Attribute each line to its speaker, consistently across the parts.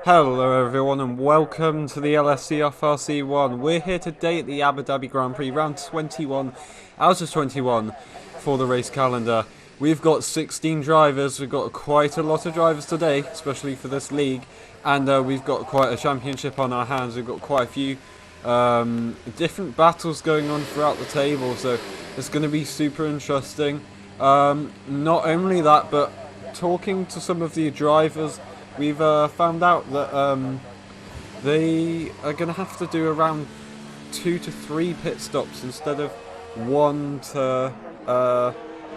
Speaker 1: Hello everyone and welcome to the e-FRC1. We're here today at the Abu Dhabi Grand Prix, round 21 out of 21 for the race calendar. We've got 16 drivers, we've got quite a lot of drivers today, especially for this league, and we've got quite a championship on our hands. We've got quite a few different battles going on throughout the table, so it's going to be super interesting. Not only that, but talking to some of the drivers, we've found out that they are going to have to do around 2 to 3 pit stops instead of 1 to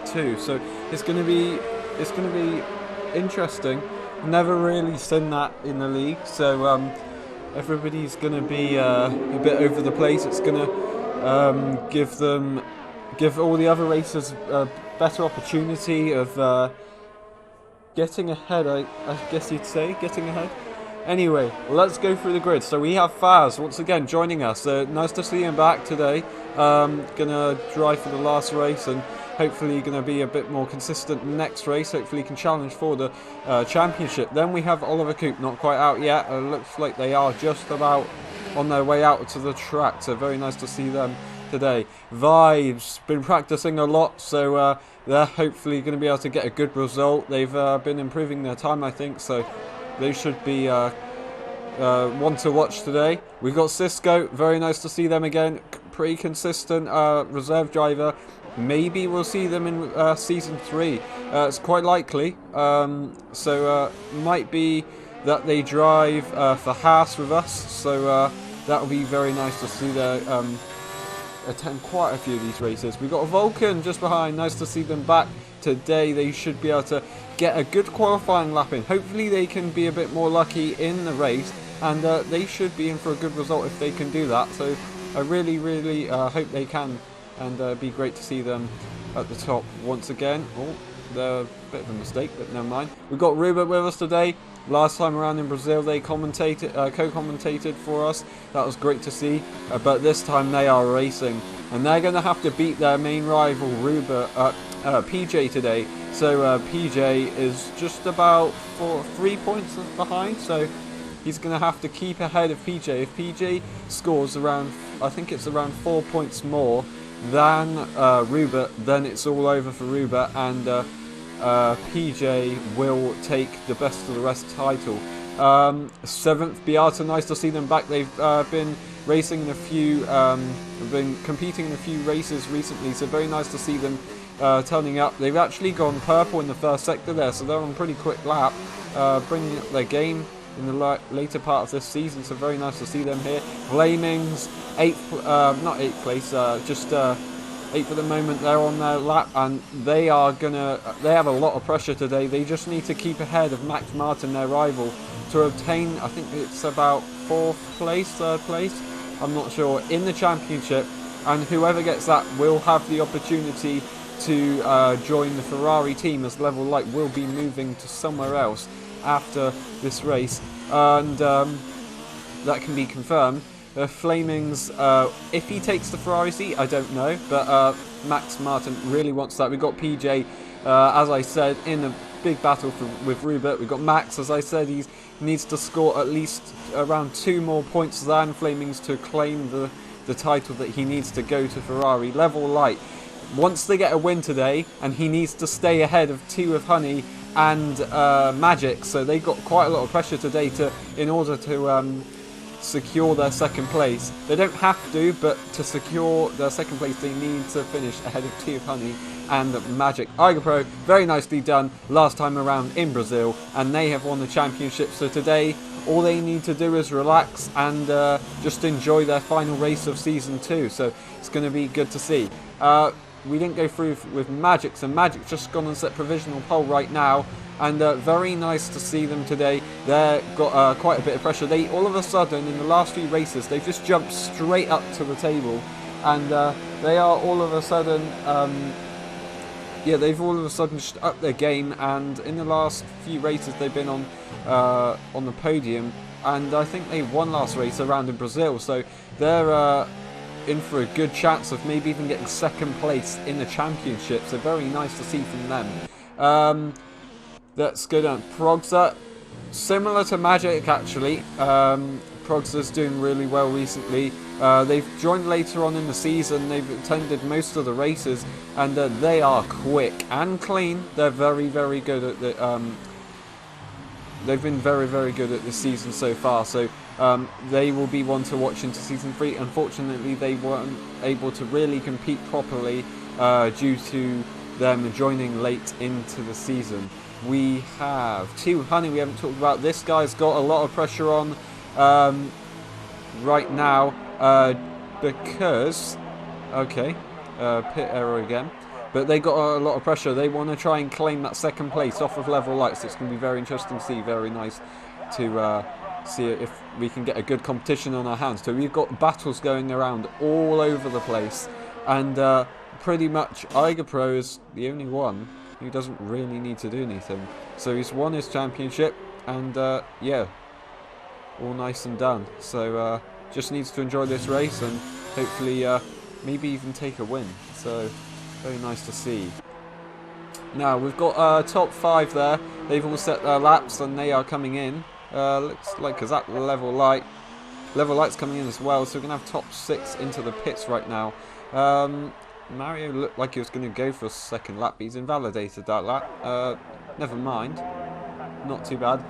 Speaker 1: 2. So it's going to be interesting. Never really seen that in the league. So everybody's going to be a bit over the place. It's going to give all the other racers a better opportunity of getting ahead, I guess you'd say, getting ahead. Anyway, let's go through the grid. So we have Faz once again joining us. Nice to see him back today. Gonna drive for the last race and hopefully gonna be a bit more consistent next race. Hopefully he can challenge for the championship. Then we have Oliver Coop, not quite out yet. Looks like they are just about on their way out to the track. So very nice to see them today. Vibes, been practicing a lot, so they're hopefully going to be able to get a good result. They've been improving their time, I think, so they should be one to watch today. We've got Cisco, very nice to see them again. Pretty consistent reserve driver. Maybe we'll see them in Season 3. It's quite likely. So might be that they drive for Haas with us, so that will be very nice to see their attend quite a few of these races. We've got a Vulcan just behind. Nice to see them back today. They should be able to get a good qualifying lap in. Hopefully they can be a bit more lucky in the race, and they should be in for a good result if they can do that. So I really hope they can, and be great to see them at the top once again. Oh, they're a bit of a mistake, but never mind. We've got Rupert with us today. Last time around in Brazil, they co-commentated for us. That was great to see. But this time they are racing, and they're going to have to beat their main rival, PJ, today. So PJ is just about 3 points behind. So he's going to have to keep ahead of PJ. If PJ scores around, I think it's around 4 points more than Rupert, then it's all over for Rupert, and PJ will take the best of the rest title. 7th Beata, nice to see them back. They've been racing in a few, been competing in a few races recently, so very nice to see them turning up. They've actually gone purple in the first sector there, so they're on a pretty quick lap, bringing up their game in the later part of this season, so very nice to see them here. Flamings, 8th, not 8th place, just 8th at the moment. They're on their lap, and they have a lot of pressure today. They just need to keep ahead of Max Martin, their rival, to obtain, I think it's about 4th place, 3rd place, I'm not sure, in the championship, and whoever gets that will have the opportunity to join the Ferrari team, as Level Light will be moving to somewhere else after this race, and that can be confirmed. Flamings, if he takes the Ferrari seat, I don't know, but Max Martin really wants that. We've got PJ, as I said, in a big battle with Rupert. We've got Max, as I said, he needs to score at least around 2 more points than Flamings to claim the title that he needs to go to Ferrari. Level Light, once they get a win today, and he needs to stay ahead of 2 of Honey and Magic, so they got quite a lot of pressure today in order to secure their 2nd place. They don't have to, but to secure their 2nd place they need to finish ahead of 2 of Honey and Magic. Pro, very nicely done last time around in Brazil, and they have won the championship. So today all they need to do is relax and just enjoy their final race of Season 2, so it's going to be good to see. We didn't go through with Magic, so Magic's just gone and set provisional pole right now, and very nice to see them today. They've got quite a bit of pressure. They all of a sudden, in the last few races, they've just jumped straight up to the table, and they are all of a sudden, they've all of a sudden just upped their game, and in the last few races they've been on the podium, and I think they won last race around in Brazil, so they're in for a good chance of maybe even getting 2nd place in the championship, so very nice to see from them. Let's go down. Progza, Similar to Magic, actually. Progster's doing really well recently. They've joined later on in the season. They've attended most of the races, and they are quick and clean. They're very, very good at the. They've been very, very good at this season so far. So they will be one to watch into season 3. Unfortunately, they weren't able to really compete properly due to them joining late into the season. We have Teal Honey. We haven't talked about. This guy's got a lot of pressure on right now because pit error again, but they got a lot of pressure. They want to try and claim that second place off of Level Lights. It's going to be very interesting to see. Very nice to see if we can get a good competition on our hands. So we've got battles going around all over the place, and pretty much Iger Pro is the only one who doesn't really need to do anything. So he's won his championship, and yeah, all nice and done. So just needs to enjoy this race and hopefully maybe even take a win. So very nice to see. Now we've got top 5 there. They've all set their laps and they are coming in. Looks like because that level light's coming in as well. So we're gonna have top 6 into the pits right now. Mario looked like he was going to go for a second lap, but he's invalidated that lap. Never mind. Not too bad.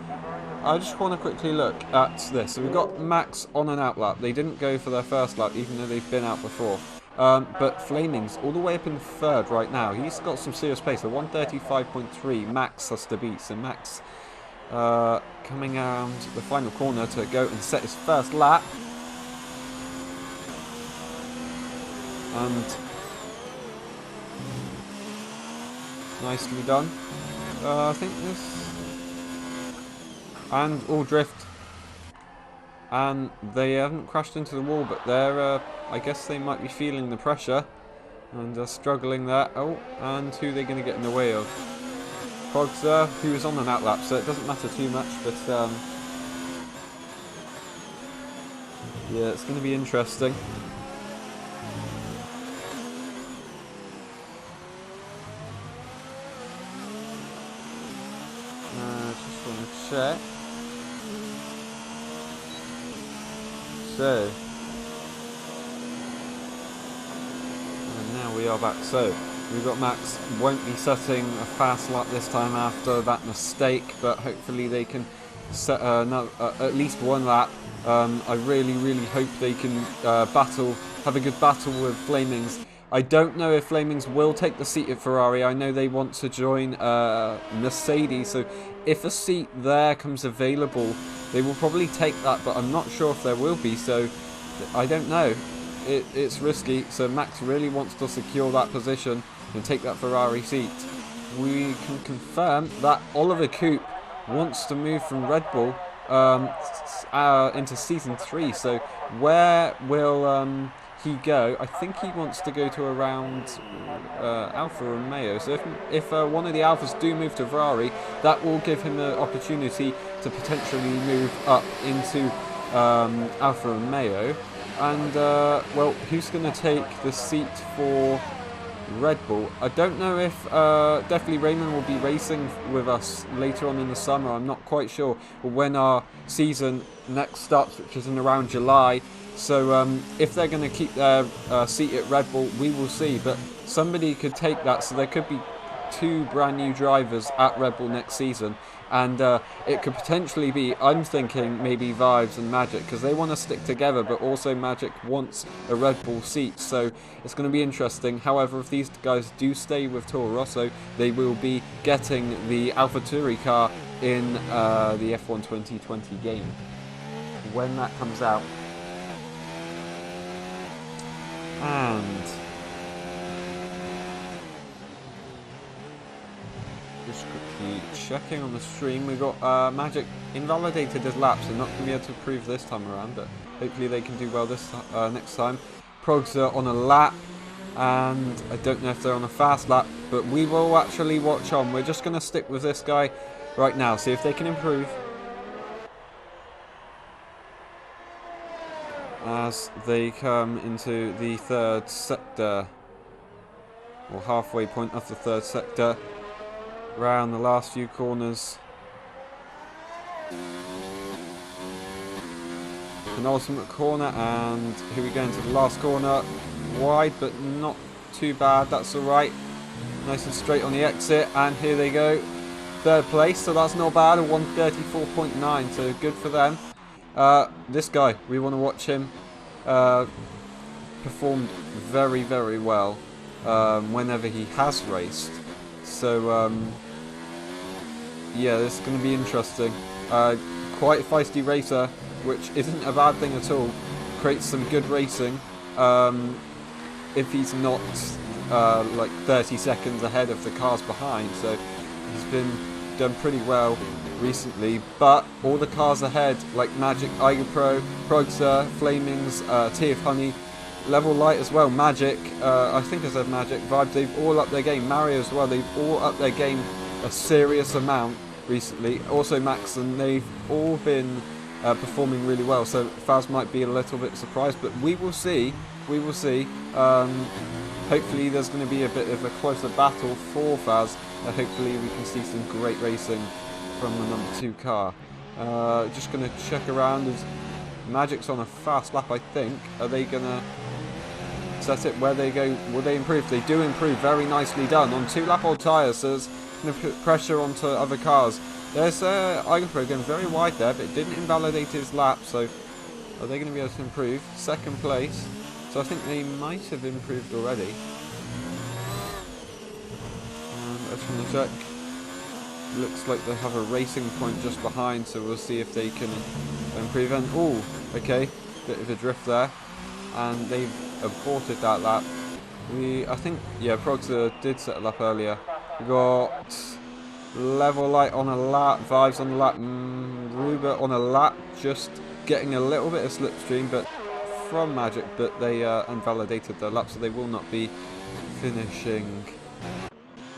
Speaker 1: I just want to quickly look at this. So we've got Max on an out lap. They didn't go for their first lap, even though they've been out before. But Flaming's all the way up in 3rd right now. He's got some serious pace. So 135.3 Max has to beat. So Max coming around the final corner to go and set his first lap. And nicely done. I think this... And all drift. And they haven't crashed into the wall, but they're... I guess they might be feeling the pressure. And struggling there. Oh, and who are they going to get in the way of? Progster, who is on an outlap, so it doesn't matter too much, but... yeah, it's going to be interesting. Check. So, and now we are back. So we've got Max won't be setting a fast lap this time after that mistake, but hopefully they can set at least one lap. I really, really hope they can have a good battle with Flamings. I don't know if Flamings will take the seat at Ferrari. I know they want to join Mercedes, so if a seat there comes available, they will probably take that, but I'm not sure if there will be, so I don't know. It's risky, so Max really wants to secure that position and take that Ferrari seat. We can confirm that Oliver Coupe wants to move from Red Bull into Season 3, so where will... he go? I think he wants to go to around Alfa Romeo. So if one of the Alphas do move to Ferrari, that will give him the opportunity to potentially move up into Alfa Romeo. And well, who's going to take the seat for Red Bull? I don't know if definitely Raymond will be racing with us later on in the summer. I'm not quite sure when our season next starts, which is in around July. So if they're going to keep their seat at Red Bull, we will see. But somebody could take that, so there could be 2 brand new drivers at Red Bull next season. And it could potentially be, I'm thinking, maybe Vibes and Magic, because they want to stick together, but also Magic wants a Red Bull seat. So it's going to be interesting. However, if these guys do stay with Toro Rosso, they will be getting the AlphaTauri car in the F1 2020 game when that comes out. And just quickly checking on the stream, we got Magic invalidated his laps and not going to be able to prove this time around, but hopefully they can do well this next time. Progs are on a lap, and I don't know if they're on a fast lap, but we will actually watch on. We're just going to stick with this guy right now, see if they can improve. As they come into the 3rd sector, or halfway point of the 3rd sector, around the last few corners. penultimate corner, and here we go into the last corner. Wide, but not too bad. That's alright. Nice and straight on the exit, and here they go. Third place, so that's not bad. A 134.9, so good for them. This guy, we want to watch him. Performed very, very well whenever he has raced. So, yeah, this is going to be interesting. Quite a feisty racer, which isn't a bad thing at all. Creates some good racing. If he's not like 30 seconds ahead of the cars behind, so he's been done pretty well recently. But all the cars ahead, like Magic, Eiger Pro, Progster, Flamings, TF Honey, Level Light as well, Magic, I think I said Magic, Vibes, they've all upped their game. Mario as well, they've all upped their game a serious amount recently. Also Max, and they've all been performing really well, so Faz might be a little bit surprised, but we will see. We will see. Hopefully there's going to be a bit of a closer battle for Faz, and hopefully we can see some great racing from the number 2 car. Just going to check around. As Magic's on a fast lap, I think. Are they going to set it where they go? Will they improve? They do improve. Very nicely done on 2-lap old tyres, so it's going to put pressure onto other cars. There's Eigenpro going very wide there, but it didn't invalidate his lap, so are they going to be able to improve? Second place, so I think they might have improved already. I just want to check. Looks like they have a racing point just behind, so we'll see if they can improve. And oh, okay, bit of a drift there, and they've aborted that lap. I think, yeah, Progster did set a lap earlier. We got Level Light on a lap, Vibes on a lap, Ruber on a lap, just getting a little bit of slipstream, but from Magic, but they invalidated their lap, so they will not be finishing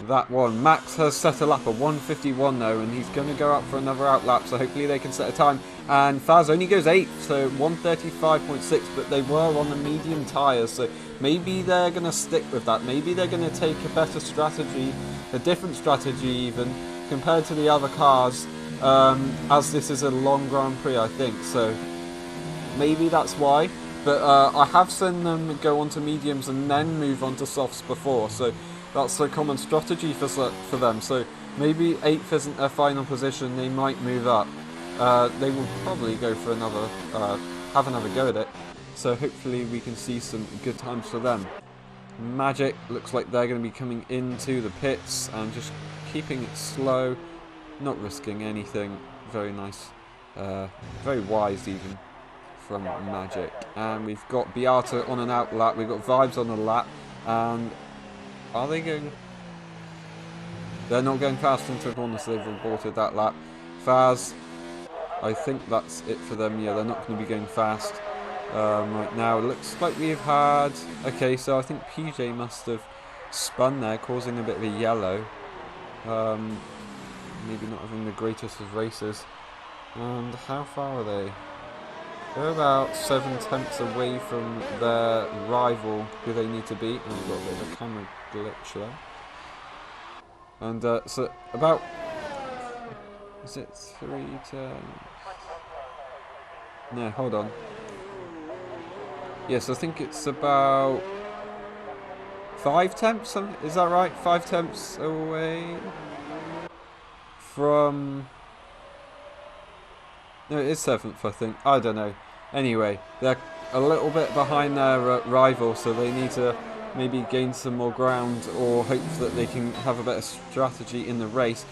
Speaker 1: that one. Max has set a lap, a 151 though, and he's going to go up for another out lap, so hopefully they can set a time. And Faz only goes 8th, so 135.6, but they were on the medium tyres, so maybe they're going to stick with that. Maybe they're going to take a better strategy, a different strategy even, compared to the other cars, as this is a long Grand Prix, I think, so maybe that's why. But I have seen them go on to mediums and then move on to softs before, so that's a common strategy for them. So maybe 8th isn't their final position, they might move up. They will probably go for another, have another go at it. So hopefully we can see some good times for them. Magic looks like they're going to be coming into the pits and just keeping it slow, not risking anything. Very nice, very wise even from Magic. And we've got Beata on an out lap, we've got Vibes on a lap, and are they going? They're not going fast into the corner, so they've aborted that lap. Faz, I think that's it for them. Yeah, they're not going to be going fast right now. It looks like we've had... Okay, so I think PJ must have spun there, causing a bit of a yellow. Maybe not having the greatest of races. And how far are they? They're about 7 tenths away from their rival, who they need to beat. And we've got a bit of a camera glitch there. And so about... Is it 3 to... No, hold on. Yes, I think it's about 5 tenths, is that right? 5 tenths away from... No, it is 7th, I think. I don't know. Anyway, they're a little bit behind their rival, so they need to maybe gain some more ground or hope that they can have a better strategy in the race.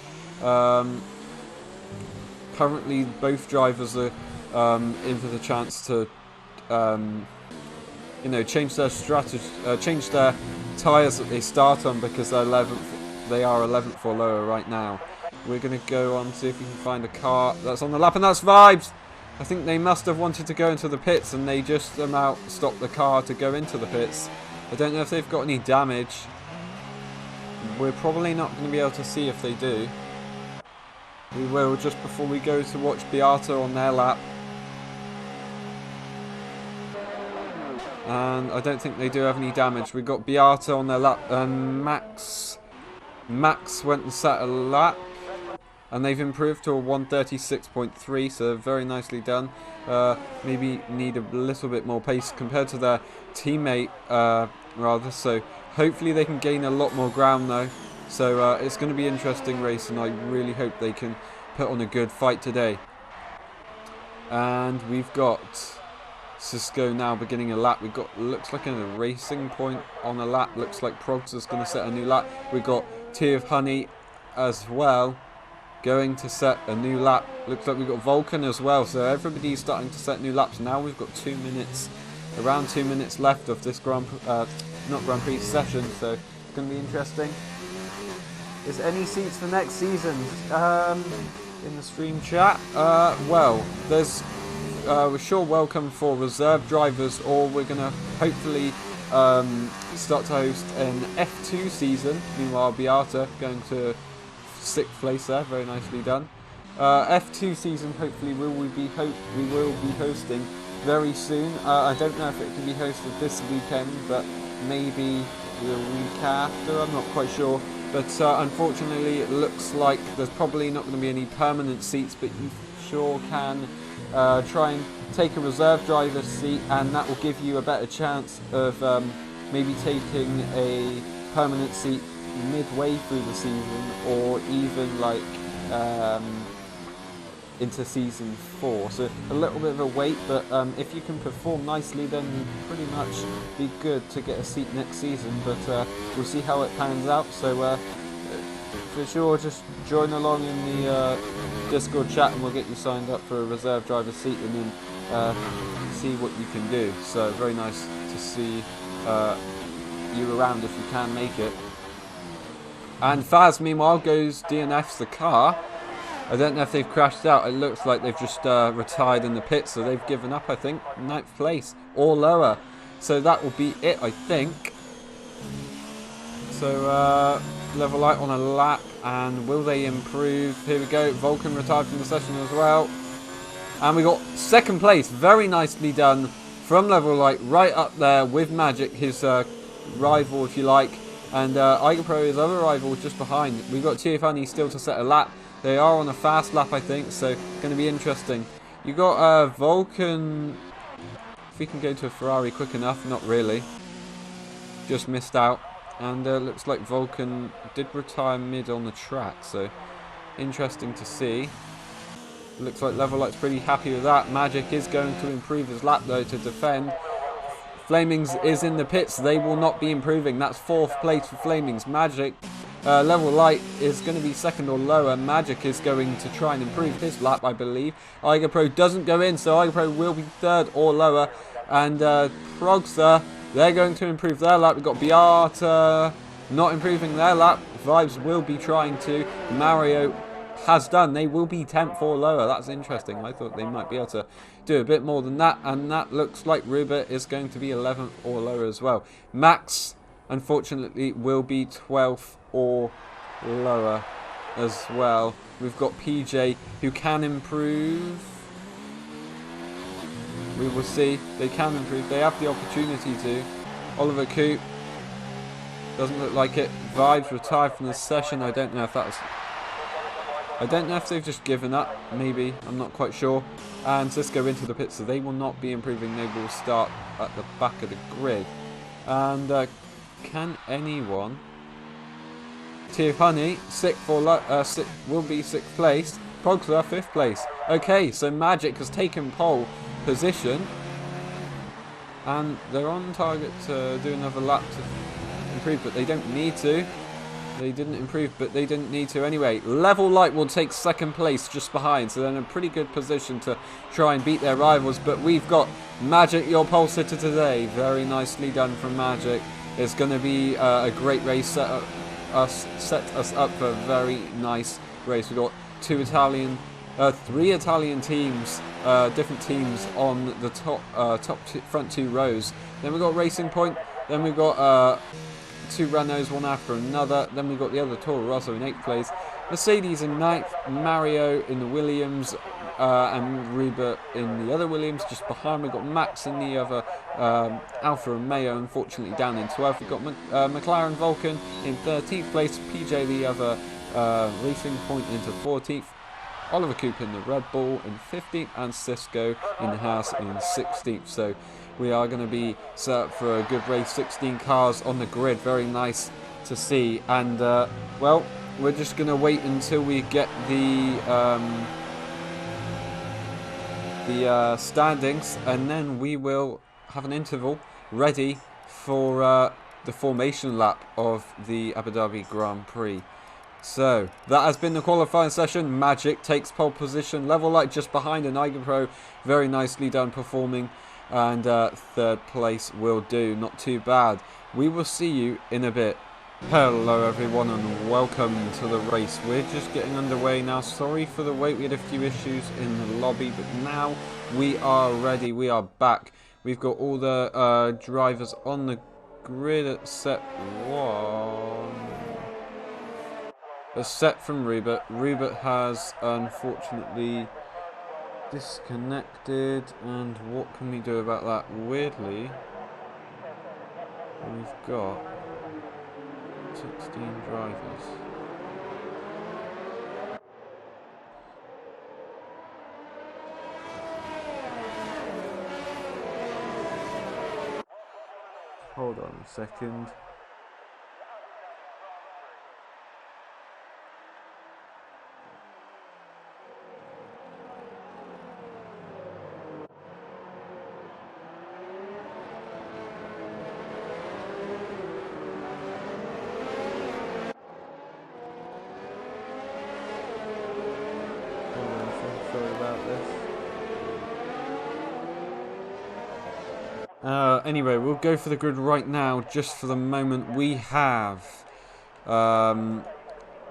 Speaker 1: Currently, both drivers are in for the chance to, change their strategy, change their tyres that they start on, because they're 11th. They are 11th or lower right now. We're going to go on, see if we can find a car that's on the lap, and that's Vibes! I think they must have wanted to go into the pits, and they just stopped the car to go into the pits. I don't know if they've got any damage. We're probably not going to be able to see if they do. We will just before we go to watch Beata on their lap. And I don't think they do have any damage. We've got Beata on their lap, and Max went and set a lap. and they've improved to a 136.3, so very nicely done. Maybe need a little bit more pace compared to their teammate, rather, so hopefully they can gain a lot more ground though. So it's going to be an interesting race, and I really hope they can put on a good fight today. And we've got Cisco now beginning a lap. We've got, looks like a racing point on a lap. Looks like Progs is going to set a new lap. We've got Tea of Honey as well, going to set a new lap. Looks like we've got Vulcan as well. So everybody's starting to set new laps. Now we've got 2 minutes, around 2 minutes left of this not Grand Prix session. So it's going to be interesting. Is any seats for next season in the stream chat? Well, there's we're sure welcome for reserve drivers, or we're going to hopefully start to host an F2 season. Meanwhile, Beata going to 6th place there, very nicely done. F2 season hopefully we will be hosting very soon. I don't know if it can be hosted this weekend, but maybe the week after, I'm not quite sure. But unfortunately it looks like there's probably not going to be any permanent seats, but you sure can try and take a reserve driver's seat, and that will give you a better chance of maybe taking a permanent seat midway through the season, or even like into season 4. So a little bit of a wait, but if you can perform nicely, then you pretty much be good to get a seat next season. But we'll see how it pans out. So for sure, just join along in the Discord chat, and we'll get you signed up for a reserve driver seat, and then see what you can do. So very nice to see you around if you can make it. And Faz, meanwhile, goes DNFs the car. I don't know if they've crashed out. It looks like they've just retired in the pits, so they've given up, I think. 9th place or lower. So that will be it, I think. So level light on a lap, and will they improve? Here we go. Vulcan retired from the session as well. And we got 2nd place. Very nicely done from level light, right up there with Magic, his rival, if you like. And Pro, his other rival, just behind. We've got Tiafani still to set a lap. They are on a fast lap, I think, so going to be interesting. You got Vulcan. If we can go to a Ferrari quick enough, not really. Just missed out. And looks like Vulcan did retire mid on the track, so interesting to see. Looks like Level Light's pretty happy with that. Magic is going to improve his lap though to defend. Flamings is in the pits. They will not be improving. That's 4th place for Flamings. Magic, Level Light is going to be 2nd or lower. Magic is going to try and improve his lap, I believe. Pro doesn't go in, so Pro will be 3rd or lower. And Progster, they're going to improve their lap. We've got Beata not improving their lap. Vibes will be trying to. Mario has done. They will be 10th or lower. That's interesting. I thought they might be able to do a bit more than that, and that looks like Ruba is going to be 11th or lower as well. Max, unfortunately, will be 12th or lower as well. We've got PJ, who can improve. We will see. They can improve. They have the opportunity to. Oliver Coop, doesn't look like it. Vibes retired from the session. I don't know if that was... I don't know if they've just given up, maybe, I'm not quite sure. And Cisco into the pits, so they will not be improving, they will start at the back of the grid. And can anyone... Tiafani, 6th or will be 6th place. Progler, 5th place. Okay, so Magic has taken pole position. And they're on target to do another lap to improve, but they don't need to. They didn't improve, but they didn't need to anyway. Level Light will take 2nd place just behind, so they're in a pretty good position to try and beat their rivals. But we've got Magic, your pole sitter today. Very nicely done from Magic. It's going to be a great race, set us up for a very nice race. We've got 3 Italian teams, different teams on the front 2 rows. Then we've got Racing Point, then we've got... 2 Renaults, one after another. Then we've got the other Toro Rosso in 8th place. Mercedes in 9th. Mario in the Williams. And Ruba in the other Williams. Just behind, we've got Max in the other Alfa Romeo, unfortunately down in 12th. We've got McLaren Vulcan in 13th place. PJ the other Racing Point into 14th. Oliver Cooper in the Red Bull in 15th, and Cisco in the Haas in 16th. So we are going to be set up for a good race. 16 cars on the grid, very nice to see. And well, we're just going to wait until we get the standings, and then we will have an interval ready for the formation lap of the Abu Dhabi Grand Prix. So, that has been the qualifying session. Magic takes pole position. Level Light just behind, and Iger Pro very nicely done performing. And third place will do. Not too bad. We will see you in a bit. Hello everyone and welcome to the race. We're just getting underway now. Sorry for the wait. We had a few issues in the lobby, but now we are ready. We are back. We've got all the drivers on the grid except one. A set from Rupert. Rupert has unfortunately disconnected, and what can we do about that? Weirdly, we've got 16 drivers. Hold on a second. Sorry about this. Anyway, we'll go for the grid right now. Just for the moment, we have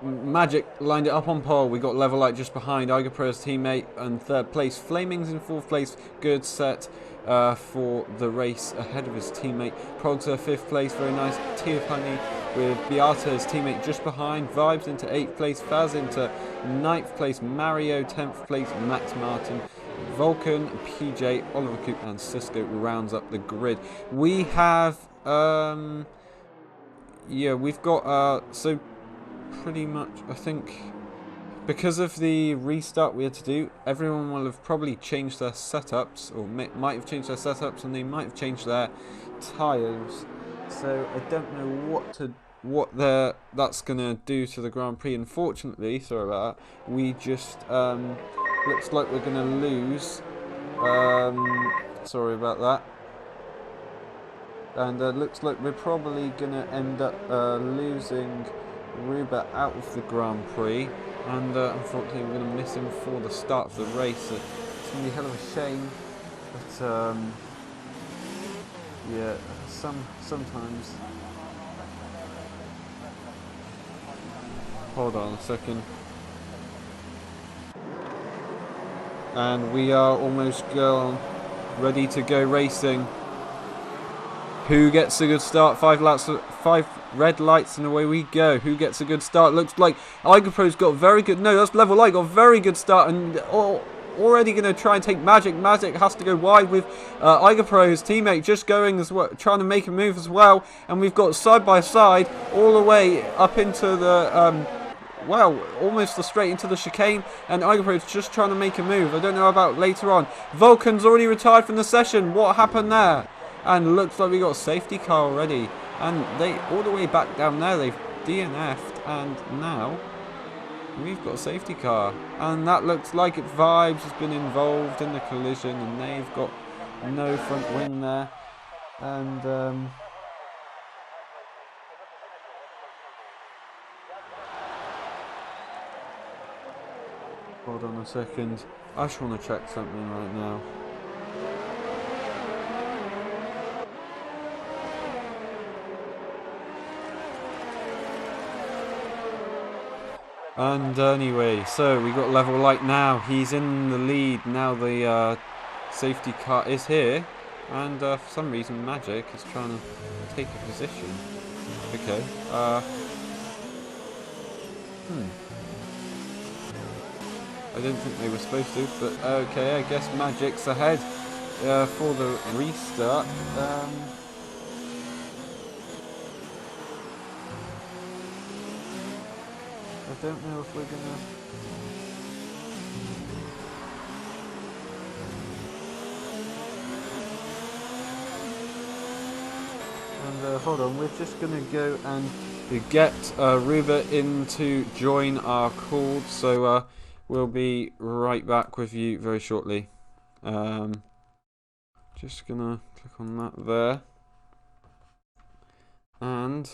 Speaker 1: Magic lined it up on pole. We got Level Light just behind. Iger Pro's teammate in third place. Flaming's in fourth place. Good set for the race ahead of his teammate. Progzer fifth place. Very nice. Tea of Honey with Beata, his teammate, just behind. Vibes into 8th place. Faz into 9th place. Mario 10th place. Max Martin, Vulcan, PJ, Oliver Coop, and Cisco rounds up the grid. We have yeah, we've got so pretty much, I think, because of the restart we had to do, everyone will have probably changed their setups, or might have changed their setups, and they might have changed their tyres. So I don't know what that's gonna do to the Grand Prix. Unfortunately, sorry about that. We just looks like we're gonna lose. Sorry about that. And looks like we're probably gonna end up losing Ruber out of the Grand Prix, and unfortunately we're going to miss him for the start of the race. It's going to be a hell of a shame, but yeah, sometimes. Hold on a second. And we are almost ready to go racing. Who gets a good start? 5 red lights and away we go. Who gets a good start? Looks like Iger Pro's got very good. No, that's Level Light got a very good start, and already going to try and take Magic. Magic has to go wide with Iger Pro, his teammate, just going as well, trying to make a move as well. And we've got side by side all the way up into the well, almost straight into the chicane, and Iger Pro's just trying to make a move. I don't know about later on. Vulcan's already retired from the session. What happened there? And looks like we got a safety car already. And they all the way back down there, they've DNF'd, and now we've got a safety car. And that looks like it. Vibes has been involved in the collision, and they've got no front wing there. And hold on a second. I just want to check something right now. And anyway, so we got Level Light now. He's in the lead now. The safety car is here, and for some reason Magic is trying to take a position. Okay. I didn't think they were supposed to, but okay. I guess Magic's ahead for the restart. don't know if we're gonna... And hold on, we're just gonna go and get Ruba in to join our call, so we'll be right back with you very shortly. Just gonna click on that there. And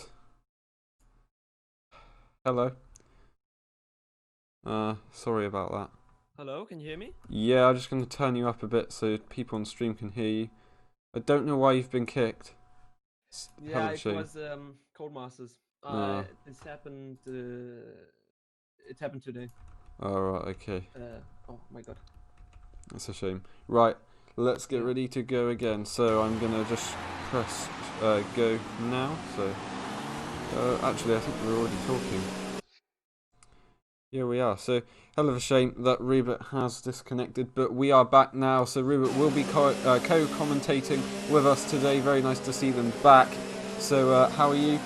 Speaker 1: hello. Sorry about that.
Speaker 2: Hello, can you hear me?
Speaker 1: Yeah, I'm just gonna turn you up a bit so people on stream can hear you. I don't know why you've been kicked.
Speaker 2: Yeah, it was Codemasters. This happened. It happened today.
Speaker 1: Alright, okay.
Speaker 2: Oh my god.
Speaker 1: That's a shame. Right, let's get ready to go again. So I'm gonna just press go now. So actually, I think we're already talking. Yeah, we are. So hell of a shame that Rupert has disconnected, but we are back now. So Rupert will be co-commentating with us today. Very nice to see them back. So how are you?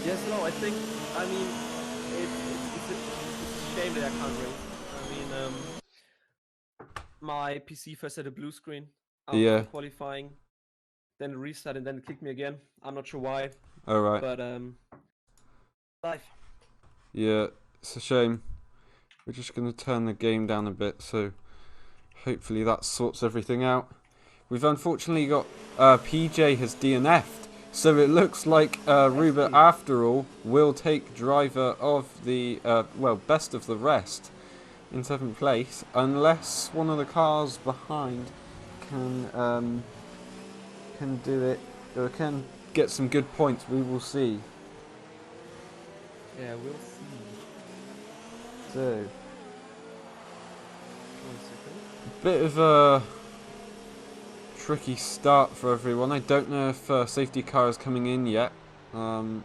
Speaker 2: Yes, no, I mean, it's a shame that I can't race. I mean, my PC first had a blue screen after qualifying, then it restarted, and then it kicked me again. I'm not sure why.
Speaker 1: All right.
Speaker 2: But life.
Speaker 1: Yeah, it's a shame. We're just going to turn the game down a bit, so hopefully that sorts everything out. We've unfortunately got PJ has DNF'd, so it looks like Rupert, after all, will take driver of the, well, best of the rest in 7th place, unless one of the cars behind can do it, or can get some good points. We will see.
Speaker 2: Yeah, we'll see.
Speaker 1: So, bit of a tricky start for everyone. I don't know if safety car is coming in yet. I'm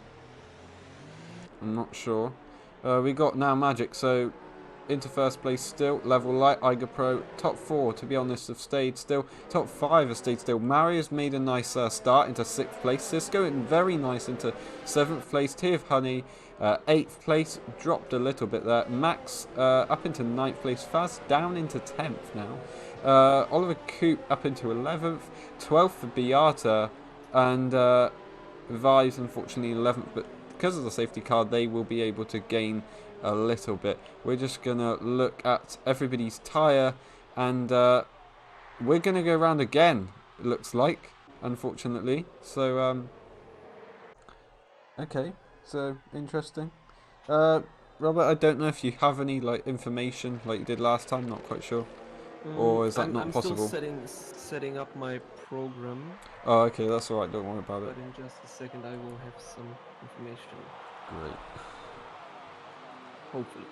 Speaker 1: not sure. We got now Magic, so into first place still. Level Light, Iger Pro, top 4 to be honest have stayed still. Top 5 have stayed still. Mario's made a nice start into 6th place. Cisco very nice into 7th place. Tea of Honey 8th place, dropped a little bit there. Max up into 9th place. Faz down into 10th now. Oliver Coop up into 11th. 12th for Beata, and Vives unfortunately 11th, but because of the safety car they will be able to gain a little bit. We're just gonna look at everybody's tyre, and we're gonna go around again, it looks like, unfortunately. So okay, so interesting. Robert, I don't know if you have any like information like you did last time, not quite sure. Or is that not possible?
Speaker 2: I'm still setting up my program.
Speaker 1: Oh, okay, that's alright, don't worry about it.
Speaker 2: But in just a second I will have some information.
Speaker 1: Great.
Speaker 2: Hopefully.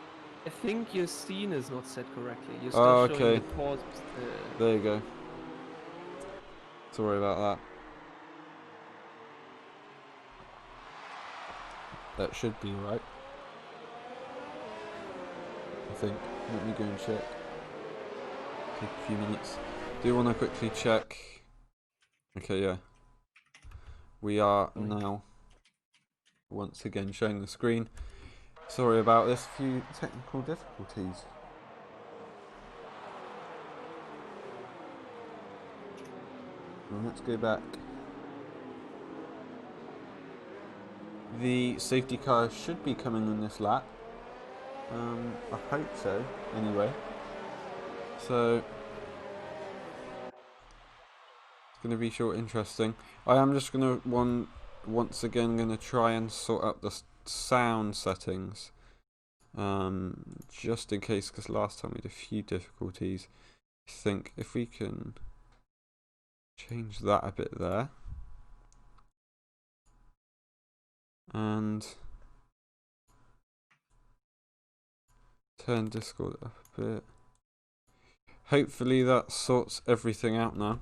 Speaker 2: I think your scene is not set correctly. You're still showing the pause.
Speaker 1: There you go. Sorry about that. That should be right. I think. Let me go and check. Take a few minutes. Do you want to quickly check? Okay, yeah. We are now once again showing the screen. Sorry about this, few technical difficulties. Well, let's go back. The safety car should be coming in this lap. I hope so, anyway. So, it's going to be short interesting. I am just going to, once again, going to try and sort out the sound settings. Just in case, because last time we had a few difficulties. I think if we can change that a bit there. And turn Discord up a bit. Hopefully that sorts everything out now.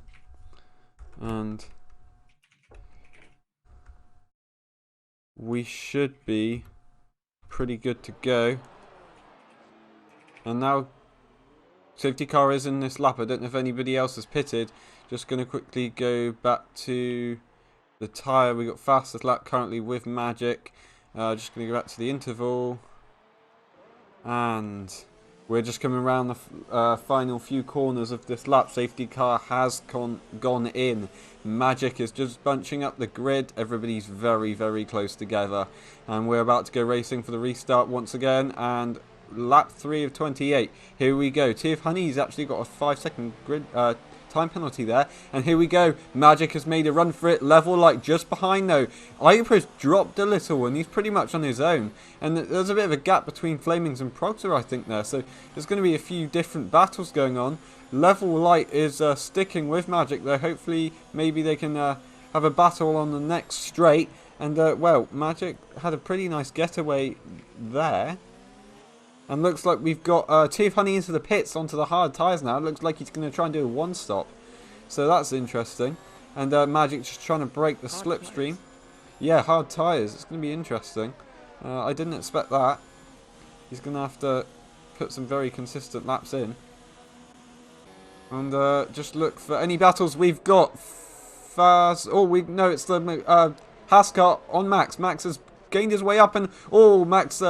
Speaker 1: And we should be pretty good to go. And now safety car is in this lap. I don't know if anybody else has pitted. Just going to quickly go back to the tyre. We got fastest lap currently with Magic. Just going to go back to the interval. And we're just coming around the final few corners of this lap. Safety car has gone in. Magic is just bunching up the grid. Everybody's very, very close together. And we're about to go racing for the restart once again. And lap 3 of 28. Here we go. Tiff Honey's actually got a 5-second grid time penalty there. And here we go. Magic has made a run for it. Level like just behind though. Igopro's dropped a little and he's pretty much on his own. And there's a bit of a gap between Flamings and Progster, I think, there. So there's going to be a few different battles going on. Level Light is sticking with Magic though. Hopefully maybe they can have a battle on the next straight. And well, Magic had a pretty nice getaway there. And looks like we've got Tiff Honey into the pits onto the hard tyres now. It looks like he's going to try and do a one-stop. So that's interesting. And Magic just trying to break the slipstream. Yeah, hard tyres. It's going to be interesting. I didn't expect that. He's going to have to put some very consistent laps in. And just look for any battles we've got. No, it's the Haskell on Max. Max has gained his way up and... Oh, Max...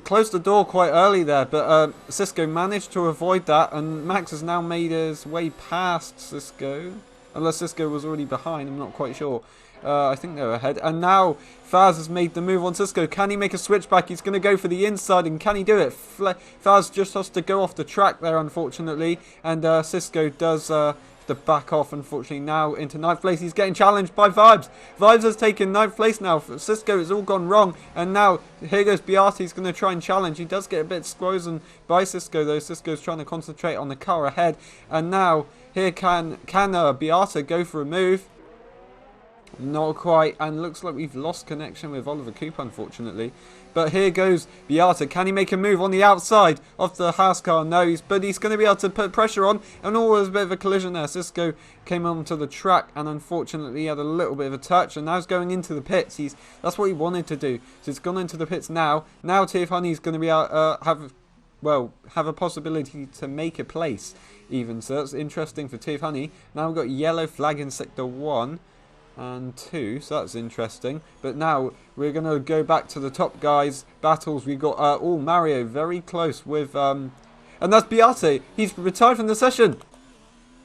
Speaker 1: closed the door quite early there, but Cisco managed to avoid that, and Max has now made his way past Cisco. Unless Cisco was already behind, I'm not quite sure. I think they're ahead. And now Faz has made the move on Cisco. Can he make a switchback? He's going to go for the inside, and can he do it? Faz just has to go off the track there, unfortunately, and Cisco does... to back off, unfortunately. Now into 9th place. He's getting challenged by Vibes. Vibes has taken 9th place now. Cisco has all gone wrong. And now here goes Beate. He's going to try and challenge. He does get a bit squozen by Cisco though. Cisco's trying to concentrate on the car ahead. And now here can Beate go for a move? Not quite, and looks like we've lost connection with Oliver Cooper, unfortunately. But here goes Beate. Can he make a move on the outside of the house car? No, but he's going to be able to put pressure on. And there's a bit of a collision there. Cisco came onto the track and unfortunately had a little bit of a touch. And now he's going into the pits. That's what he wanted to do. So he's gone into the pits now. Now Tiff Honey's going to be have a possibility to make a place even. So that's interesting for Tiff Honey. Now we've got yellow flag in sector 1. And 2, so that's interesting. But now we're going to go back to the top guys battles. We've got Mario very close with and that's Beate. He's retired from the session.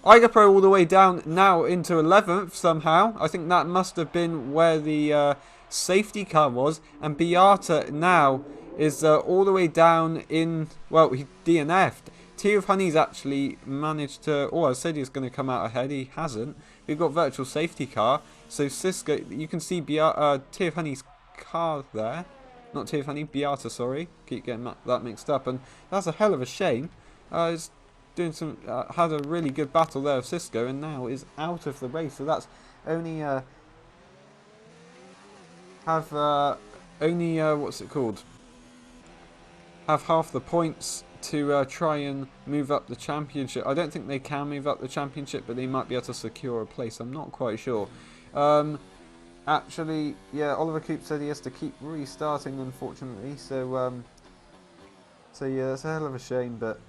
Speaker 1: Igapro all the way down now into 11th somehow. I think that must have been where the safety car was. And Beate now is all the way down in, well, he DNF'd. Tiff Honey's actually managed to, I said he was going to come out ahead. He hasn't. We've got virtual safety car. So Cisco, you can see Tiff Honey's car there. Not Tiff Honey, Beate, sorry. Keep getting that mixed up. And that's a hell of a shame. He's doing had a really good battle there with Cisco and now is out of the race. So that's only, what's it called? Have half the points to try and move up the championship. I don't think they can move up the championship, but they might be able to secure a place. I'm not quite sure. Actually, yeah, Oliver Coop said he has to keep restarting, unfortunately. So yeah, that's a hell of a shame, but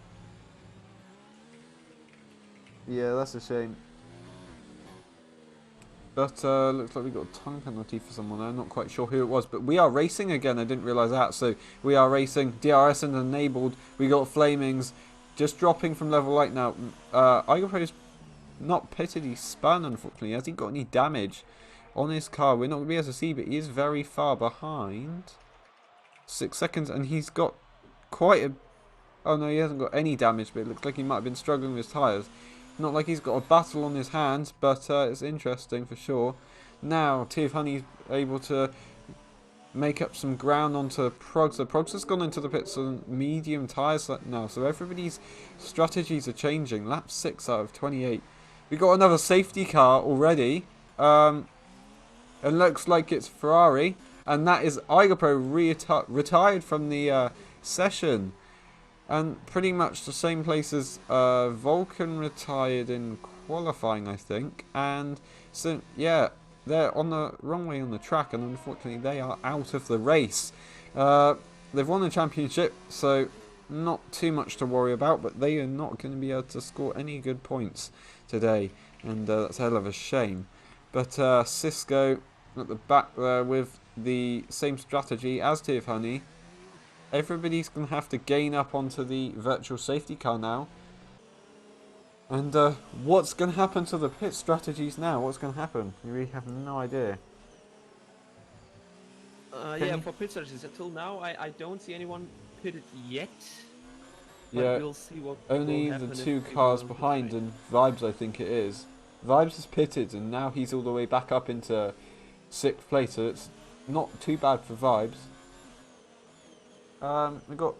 Speaker 1: yeah, that's a shame. But looks like we got a time penalty for someone. I'm not quite sure who it was, but we are racing again. I didn't realise that. So we are racing. DRS and enabled. We got Flamings just dropping from level light now. Igapro's not pitted. He spun, unfortunately. Has he got any damage on his car? We're not going to be able to see, but he is very far behind. 6 seconds, and he's got quite a... Oh no, he hasn't got any damage, but it looks like he might have been struggling with his tyres. Not like he's got a battle on his hands, but it's interesting for sure. Now, Tiff Honey's able to make up some ground onto Progster. Progster's gone into the pits on medium tyres now, so everybody's strategies are changing. Lap 6 out of 28. We've got another safety car already. It looks like it's Ferrari, and that is Igapro retired from the session. And pretty much the same place as Vulcan retired in qualifying, I think. And so, yeah, they're on the wrong way on the track, and unfortunately they are out of the race. They've won the championship, so not too much to worry about, but they are not going to be able to score any good points today, and that's a hell of a shame. But Cisco at the back there with the same strategy as Tiff Honey. everybody's going to have to gain up onto the virtual safety car now. And what's going to happen to the pit strategies now? What's going to happen? We really have no idea.
Speaker 2: Yeah, for pit strategies, until now, I don't see anyone pitted yet. But
Speaker 1: Yeah,
Speaker 2: we'll see what
Speaker 1: only
Speaker 2: will
Speaker 1: the
Speaker 2: happen
Speaker 1: 2 cars behind, and Vibes, I think it is. Vibes is pitted, and now he's all the way back up into 6th place, so it's not too bad for Vibes. We got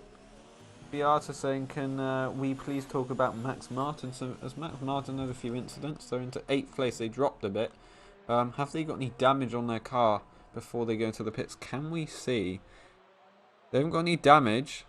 Speaker 1: Beata saying, can we please talk about Max Martin? So as Max Martin had a few incidents, they're into 8th place, they dropped a bit. Have they got any damage on their car before they go into the pits? Can we see? They haven't got any damage.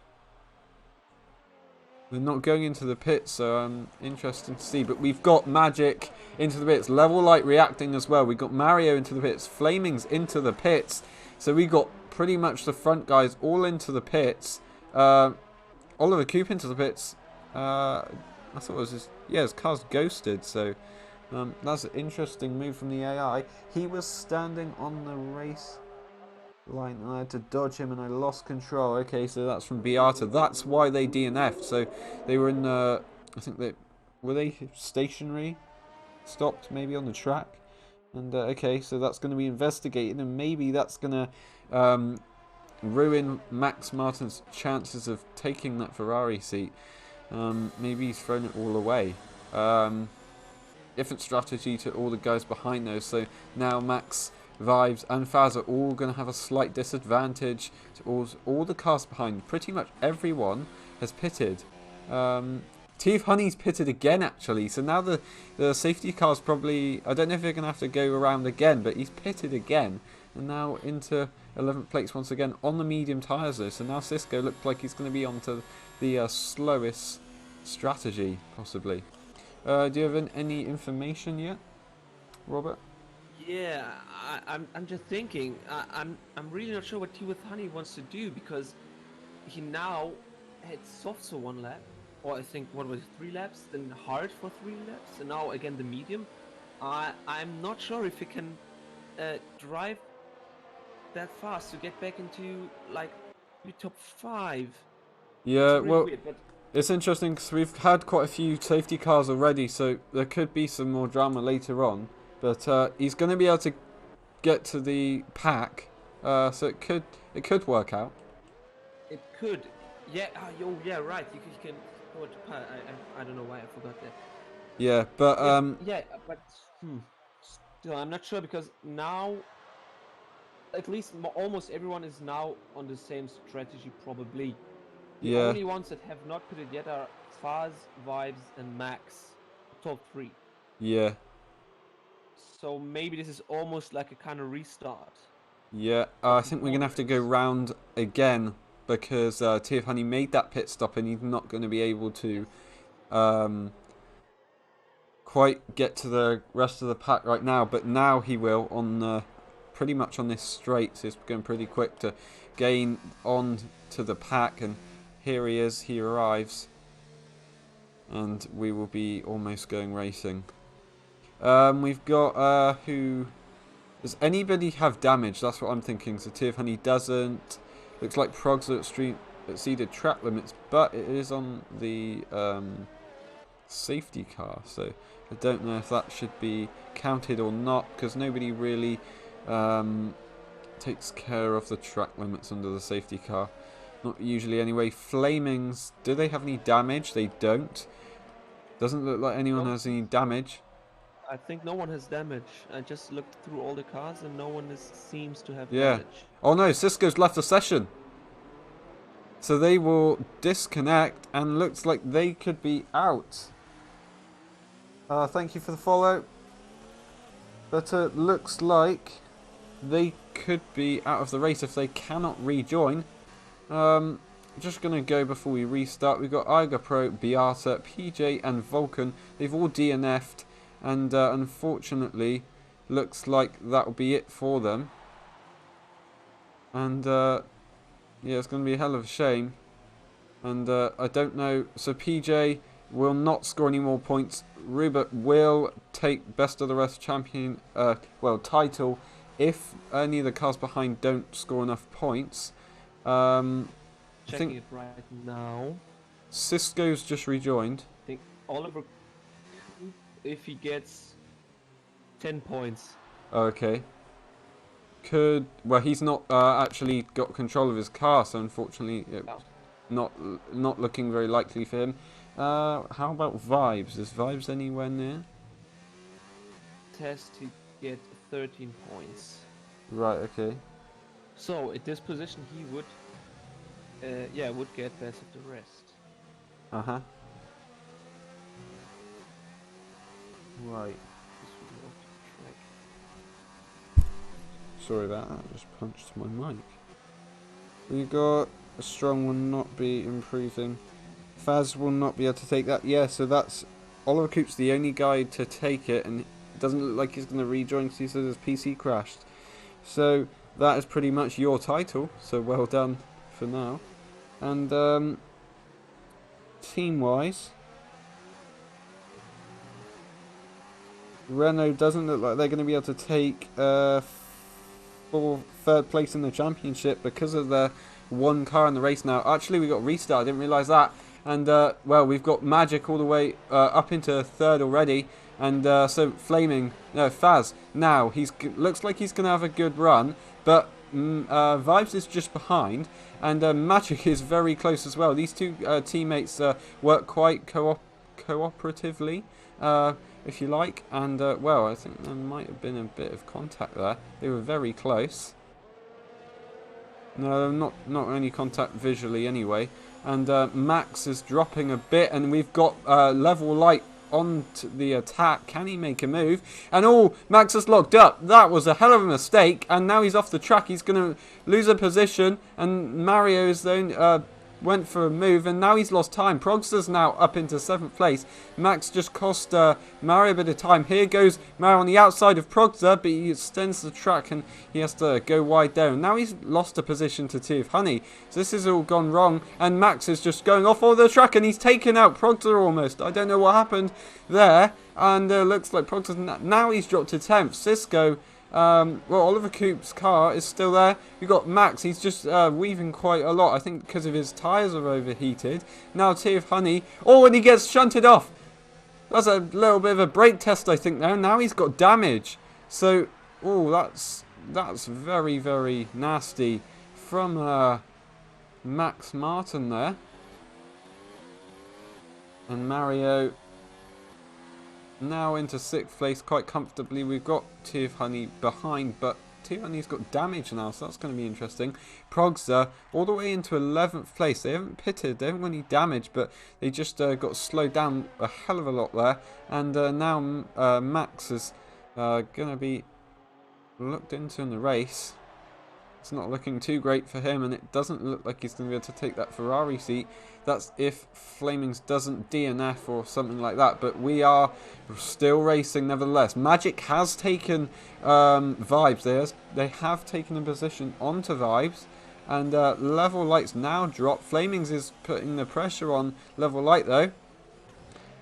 Speaker 1: They're not going into the pits, so interesting to see. But we've got Magic into the pits, Level Light reacting as well. We've got Mario into the pits, Flamings into the pits. So we got pretty much the front guys all into the pits. Oliver Coop into the pits. I thought it was just, yeah, his car's ghosted, so that's an interesting move from the AI. He was standing on the race line and I had to dodge him and I lost control. Okay, so that's from Beata. That's why they DNF'd. So they were in, I think were they stationary? Stopped maybe on the track? And okay, so that's going to be investigated, and maybe that's going to ruin Max Martin's chances of taking that Ferrari seat. Maybe he's thrown it all away. Different strategy to all the guys behind those. So now Max, Vibes and Faz are all going to have a slight disadvantage to all the cars behind. Pretty much everyone has pitted. TF Honey's pitted again, actually. So now the safety car's probably, I don't know if they're going to have to go around again, but he's pitted again. And now into 11th place once again on the medium tyres though. So now Cisco looks like he's going to be onto the slowest strategy, possibly. Do you have any information yet, Robert?
Speaker 2: Yeah, I'm just thinking. I'm really not sure what TF Honey wants to do, because he now had soft for 1 lap, or I think what was it, 3 laps, then hard for 3 laps, and now again the medium. I'm not sure if he can drive that fast to get back into like the top 5.
Speaker 1: Yeah,
Speaker 2: really
Speaker 1: well,
Speaker 2: weird, but
Speaker 1: it's interesting because we've had quite a few safety cars already, so there could be some more drama later on. But he's going to be able to get to the pack, so it could work out.
Speaker 2: It could, yeah. Oh, yeah, right. You can go to pack. I don't know why I forgot that.
Speaker 1: Yeah, but
Speaker 2: yeah, but still, I'm not sure, because now at least almost everyone is now on the same strategy, probably. The only ones that have not put it yet are Faz, Vibes, and Max, top 3.
Speaker 1: Yeah.
Speaker 2: So maybe this is almost like a kind of restart.
Speaker 1: Yeah, I think we're going to have to go round again, because TF Honey made that pit stop and he's not going to be able to quite get to the rest of the pack right now. But now he will on pretty much on this straight, so it's going pretty quick to gain on to the pack. And here he is, he arrives, and we will be almost going racing. We've got who? Does anybody have damage? That's what I'm thinking. So TF Honey doesn't. Looks like Progs exceeded track limits, but it is on the safety car. So I don't know if that should be counted or not, because nobody really takes care of the track limits under the safety car. Not usually anyway. Flamings, do they have any damage? They don't. Doesn't look like anyone has any damage.
Speaker 2: I think no one has damage. I just looked through all the cars and no one seems to have damage.
Speaker 1: Oh no, Cisco's left the session. So they will disconnect, and looks like they could be out. Thank you for the follow. But it looks like they could be out of the race if they cannot rejoin. Just going to go before we restart. We've got Iga Pro, Beata, PJ and Vulcan. They've all DNF'd. And unfortunately, looks like that will be it for them. And yeah, it's going to be a hell of a shame. And I don't know. So PJ will not score any more points. Rupert will take best of the rest champion, title, if any of the cars behind don't score enough points.
Speaker 2: Checking it right now.
Speaker 1: Cisco's just rejoined.
Speaker 2: I think Oliver, if he gets 10 points.
Speaker 1: Okay. Well, he's not actually got control of his car, so unfortunately, not looking very likely for him. How about Vibes? Is Vibes anywhere near?
Speaker 2: Test to get 13 points.
Speaker 1: Right. Okay.
Speaker 2: So at this position, he would, would get best of the rest.
Speaker 1: Uh huh. Right.
Speaker 2: This would be off the track.
Speaker 1: Sorry about that. I just punched my mic. We got a strong will not be improving. Faz will not be able to take that. Yeah, so that's Oliver Coop's the only guy to take it, and it doesn't look like he's going to rejoin because he says his PC crashed. So that is pretty much your title. So well done for now. And team-wise, Renault doesn't look like they're going to be able to take third place in the championship because of their one car in the race now. Actually, we got restart. I didn't realise that. And well, we've got Magic all the way up into third already. And so Faz now looks like he's going to have a good run, but Vibes is just behind, and Magic is very close as well. These two teammates work quite cooperatively, if you like, and well, I think there might have been a bit of contact there. They were very close. No, not any contact visually anyway. And Max is dropping a bit, and we've got Level Light on to the attack. Can he make a move? And Max is locked up. That was a hell of a mistake, and now he's off the track. He's going to lose a position, and Mario is then went for a move, and now he's lost time. Progster's now up into 7th place. Max just cost Mario a bit of time. Here goes Mario on the outside of Progster, but he extends the track and he has to go wide there. And now he's lost a position to Tear of Honey. So this has all gone wrong, and Max is just going off all the track, and he's taken out Progster almost. I don't know what happened there, and looks like Progster now he's dropped to 10th. Cisco, well, Oliver Coop's car is still there. We've got Max. He's just weaving quite a lot. I think because of his tyres are overheated. Now Tear of Honey. Oh, and he gets shunted off. That's a little bit of a brake test, I think, there. Now he's got damage. So, that's very, very nasty from Max Martin there. And Mario now into 6th place quite comfortably. We've got Tear of Honey behind, but Tear of Honey's got damage now, so that's going to be interesting. Progster all the way into 11th place. They haven't pitted, they haven't got any damage, but they just got slowed down a hell of a lot there. And now Max is going to be looked into in the race. It's not looking too great for him, and it doesn't look like he's going to be able to take that Ferrari seat. That's if Flamings doesn't DNF or something like that, but we are still racing nevertheless. Magic has taken Vibes. They have taken a position onto Vibes, and Level Light's now dropped. Flamings is putting the pressure on Level Light though,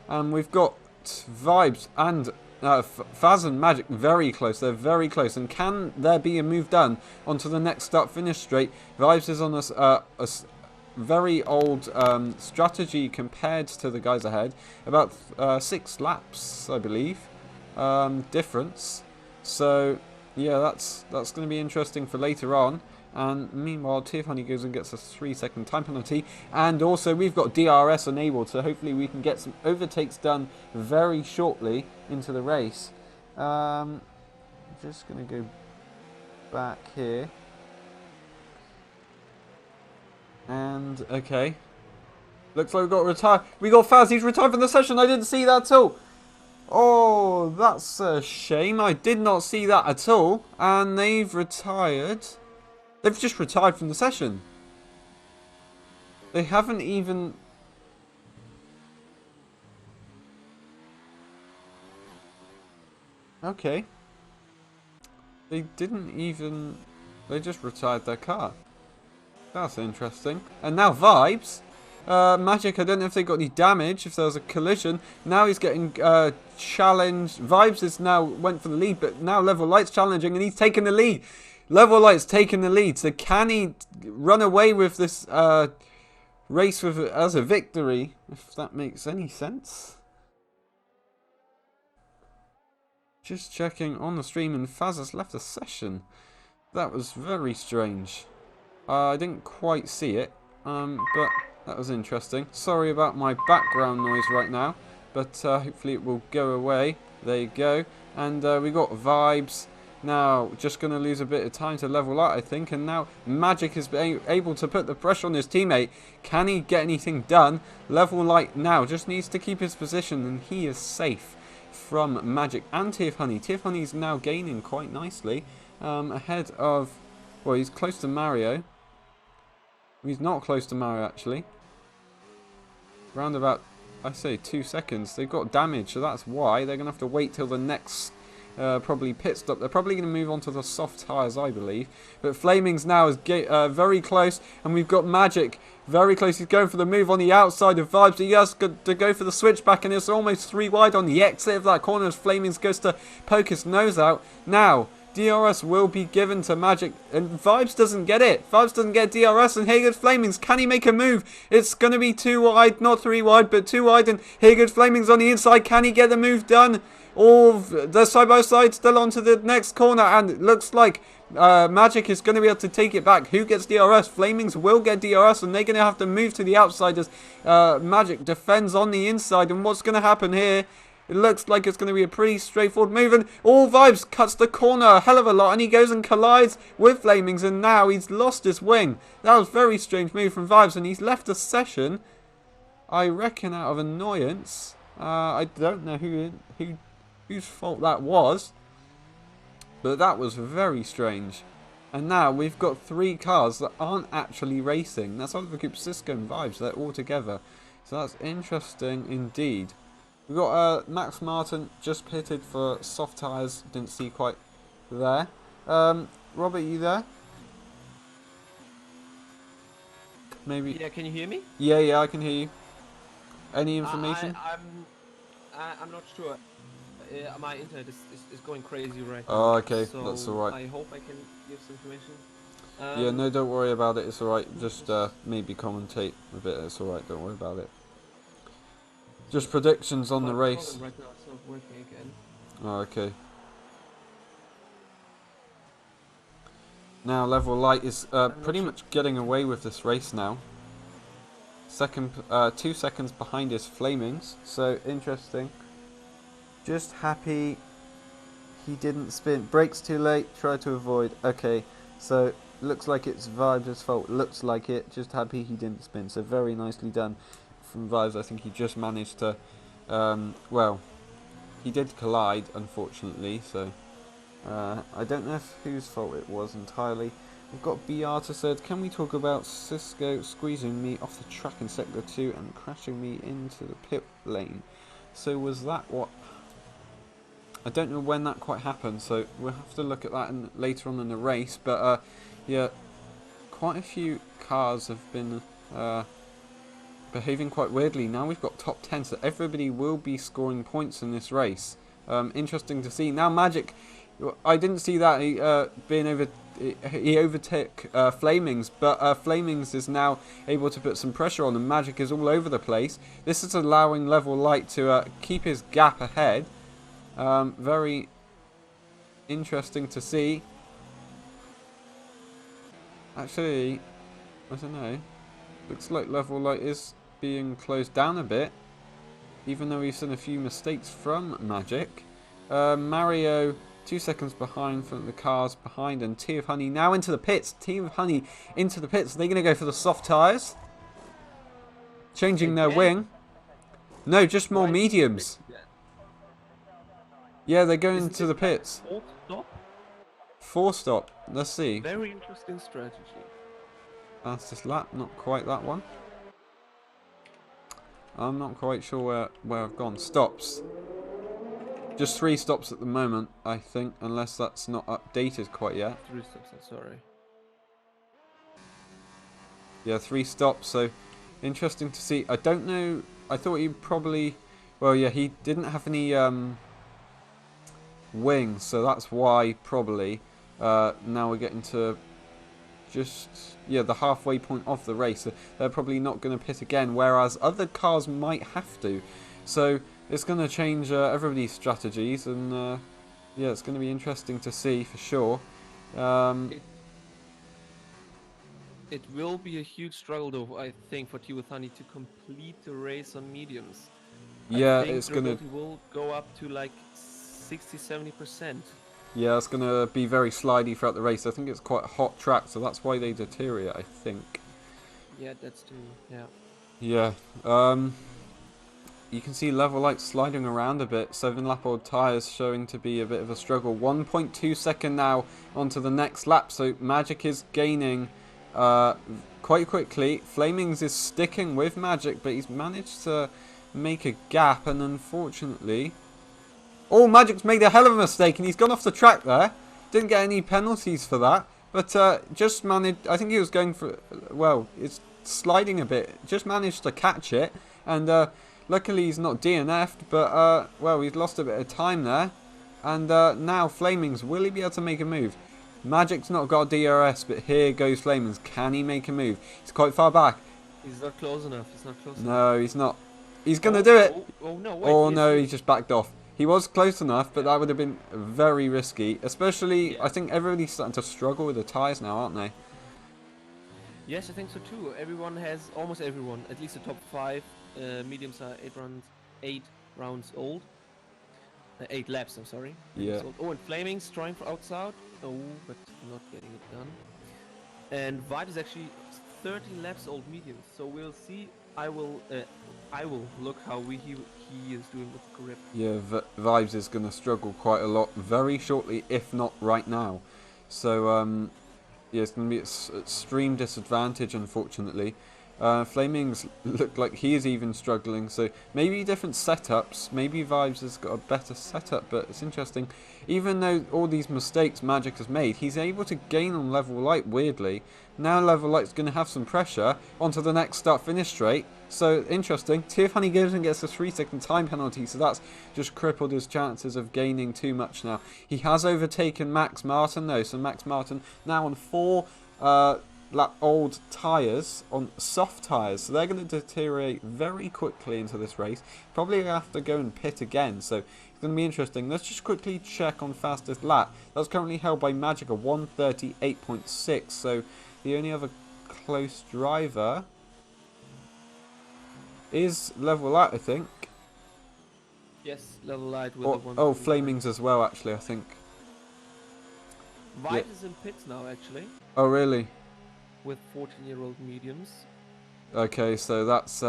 Speaker 1: and we've got Vibes and Faz and Magic very close. They're very close. And can there be a move done onto the next start-finish straight? Vibes is on a very old strategy compared to the guys ahead. About 6 laps, I believe, difference. So, yeah, that's going to be interesting for later on. And meanwhile, Tear of Honey goes and gets a 3-second time penalty. And also, we've got DRS enabled, so hopefully we can get some overtakes done very shortly into the race. Just going to go back here. And, okay. Looks like we've got retired. We got Faz, he's retired from the session. I didn't see that at all. Oh, that's a shame. I did not see that at all. And they've retired. They've just retired from the session. They haven't even... Okay. They didn't even... They just retired their car. That's interesting. And now Vibes. Magic, I don't know if they got any damage, if there was a collision. Now he's getting challenged. Vibes is now went for the lead, but now Level Light's challenging and he's taking the lead. Level Light's taking the lead, so can he run away with this race with as a victory, if that makes any sense. Just checking on the stream, and Faz has left the session. That was very strange. I didn't quite see it, but that was interesting. Sorry about my background noise right now, but hopefully it will go away. There you go. And we got Vibes. Now, just going to lose a bit of time to level up, I think. And now Magic is able to put the pressure on his teammate. Can he get anything done? Level Light now just needs to keep his position, and he is safe from Magic and Honey. Honey's now gaining quite nicely. Ahead of... Well, he's close to Mario. He's not close to Mario, actually. Round about, I say, 2 seconds. They've got damage, so that's why. They're going to have to wait till the next... probably pit stop. They're probably going to move on to the soft tyres, I believe. But Flamings now is very close, and we've got Magic very close. He's going for the move on the outside of Vibes. He has to go for the switchback, and it's almost 3 wide on the exit of that corner as Flamings goes to poke his nose out. Now, DRS will be given to Magic, and Vibes doesn't get it. Vibes doesn't get DRS, and here goes Flamings. Can he make a move? It's going to be 2 wide, not 3 wide, but 2 wide, and here goes Flamings on the inside. Can he get the move done? All the side by side still onto the next corner, and it looks like Magic is going to be able to take it back. Who gets DRS? Flamings will get DRS, and they're going to have to move to the outside as Magic defends on the inside. And what's going to happen here? It looks like it's going to be a pretty straightforward move, and all Vibes cuts the corner a hell of a lot, and he goes and collides with Flamings, and now he's lost his wing. That was a very strange move from Vibes, and he's left the session, I reckon, out of annoyance. I don't know whose fault that was, but that was very strange. And now we've got 3 cars that aren't actually racing. That's Oliver Group, Cisco and Vibes. They're all together, so that's interesting indeed. We've got Max Martin just pitted for soft tyres. Didn't see quite there. Robert, you there? Maybe.
Speaker 2: Yeah, can you hear me?
Speaker 1: Yeah, I can hear you. Any information?
Speaker 2: I'm not sure. My internet is going crazy right now.
Speaker 1: Oh, okay,
Speaker 2: so
Speaker 1: that's alright.
Speaker 2: I hope I can give some information.
Speaker 1: Yeah, no, don't worry about it. It's alright. Just maybe commentate a bit. It's alright. Don't worry about it. Just predictions on the race.
Speaker 2: Right now it's not working again.
Speaker 1: Oh, okay. Now Level Light is pretty much getting away with this race now. 2 seconds behind his Flamings. So interesting. Just happy he didn't spin. Brakes too late. Try to avoid. Okay. So looks like it's Vibes' fault. Looks like it. Just happy he didn't spin. So very nicely done from Vibes. I think he just managed to, well, he did collide, unfortunately, so I don't know whose fault it was entirely. We've got BR to said, can we talk about Cisco squeezing me off the track in Sector 2 and crashing me into the pit lane? So was that what... I don't know when that quite happened, so we'll have to look at that later on in the race, but yeah, quite a few cars have been... behaving quite weirdly. Now we've got top 10, so everybody will be scoring points in this race. Interesting to see. Now Magic, I didn't see that he overtook Flamings, but Flamings is now able to put some pressure on, and Magic is all over the place. This is allowing Level Light to keep his gap ahead. Very interesting to see. Actually, I don't know. Looks like Level Light is being closed down a bit, even though we've seen a few mistakes from Magic. Mario 2 seconds behind from the cars behind, and Tea of Honey now into the pits. Tea of Honey into the pits. Are they going to go for the soft tyres? Changing their wing? No, just more mediums. Yeah, they're going to the pits.
Speaker 2: 4th stop?
Speaker 1: 4 stop. Let's see.
Speaker 2: Very interesting strategy.
Speaker 1: Fastest lap, not quite that one. I'm not quite sure where I've gone. Stops. Just 3 stops at the moment, I think, unless that's not updated quite yet.
Speaker 2: 3 stops, I'm sorry.
Speaker 1: Yeah, 3 stops, so interesting to see. I don't know, I thought he probably... Well, yeah, he didn't have any wings, so that's why, probably. Now we're getting to just, yeah, the halfway point of the race. So they're probably not going to pit again, whereas other cars might have to. So it's going to change everybody's strategies, and yeah, it's going to be interesting to see for sure.
Speaker 2: It will be a huge struggle, though, I think, for Tiwathani to complete the race on mediums.
Speaker 1: Yeah,
Speaker 2: I think
Speaker 1: it's going to...
Speaker 2: durability will go up to like 60-70%.
Speaker 1: Yeah, it's going to be very slidey throughout the race. I think it's quite a hot track, so that's why they deteriorate, I think.
Speaker 2: Yeah, that's true, yeah.
Speaker 1: Yeah, you can see level light sliding around a bit. 7-lap old tyres showing to be a bit of a struggle. 1.2 second now onto the next lap, so Magic is gaining quite quickly. Flamings is sticking with Magic, but he's managed to make a gap, and unfortunately... Oh, Magic's made a hell of a mistake, and he's gone off the track there. Didn't get any penalties for that, but just managed... I think he was going for... Well, it's sliding a bit. Just managed to catch it, and luckily he's not DNF'd, but, well, he's lost a bit of time there. And now Flamings, will he be able to make a move? Magic's not got DRS, but here goes Flamings. Can he make a move? He's quite far back.
Speaker 2: He's not close enough. He's not close enough.
Speaker 1: No, he's not. He's going to do it.
Speaker 2: Oh, no, wait.
Speaker 1: Oh, no, he just backed off. He was close enough, but that would have been very risky. Especially, I think everybody's starting to struggle with the tyres now, aren't they?
Speaker 2: Yes, I think so too. Everyone has, almost everyone, at least the top 5 mediums are 8 rounds old. 8 laps, I'm sorry.
Speaker 1: Yeah.
Speaker 2: Oh, and Flaming's trying for outside. Oh, but not getting it done. And Vibe is actually 13 laps old mediums. So we'll see. I will look how he is doing with the grip.
Speaker 1: Yeah, Vibes is going to struggle quite a lot very shortly, if not right now. So, yeah, it's going to be an extreme disadvantage, unfortunately. Flamings look like he is even struggling, so maybe different setups. Maybe Vibes has got a better setup, but it's interesting. Even though all these mistakes Magic has made, he's able to gain on Level Light, weirdly. Now Level Light's going to have some pressure onto the next start-finish straight. So, interesting. Tiffany gives and gets a 3-second time penalty, so that's just crippled his chances of gaining too much now. He has overtaken Max Martin, though, so Max Martin now on 4 old tyres, on soft tyres, so they're going to deteriorate very quickly into this race. Probably going to have to go and pit again, so it's going to be interesting. Let's just quickly check on fastest lap. That's currently held by Magic at 1:38.6, so the only other close driver is Level Light, I think.
Speaker 2: Yes, Level Light with the one.
Speaker 1: Oh, Flamings as well, actually, I think.
Speaker 2: Vibe is in pits now, actually.
Speaker 1: Oh, really?
Speaker 2: With 14-year-old mediums.
Speaker 1: Okay, so that's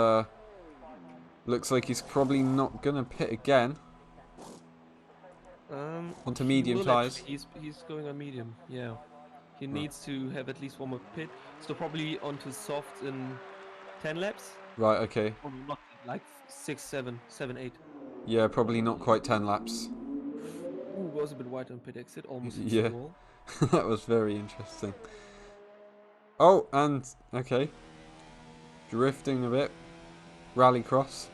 Speaker 1: looks like he's probably not gonna pit again. Onto medium tyres.
Speaker 2: He's going on medium. Yeah, he needs to have at least one more pit. So probably onto soft in 10 laps.
Speaker 1: Right. Okay.
Speaker 2: Or not like 6, 7, 8.
Speaker 1: Yeah, probably not quite 10 laps.
Speaker 2: Ooh, was a bit wide on pit exit, almost.
Speaker 1: Yeah, that was very interesting. Oh, and, okay. Drifting a bit. Rallycross.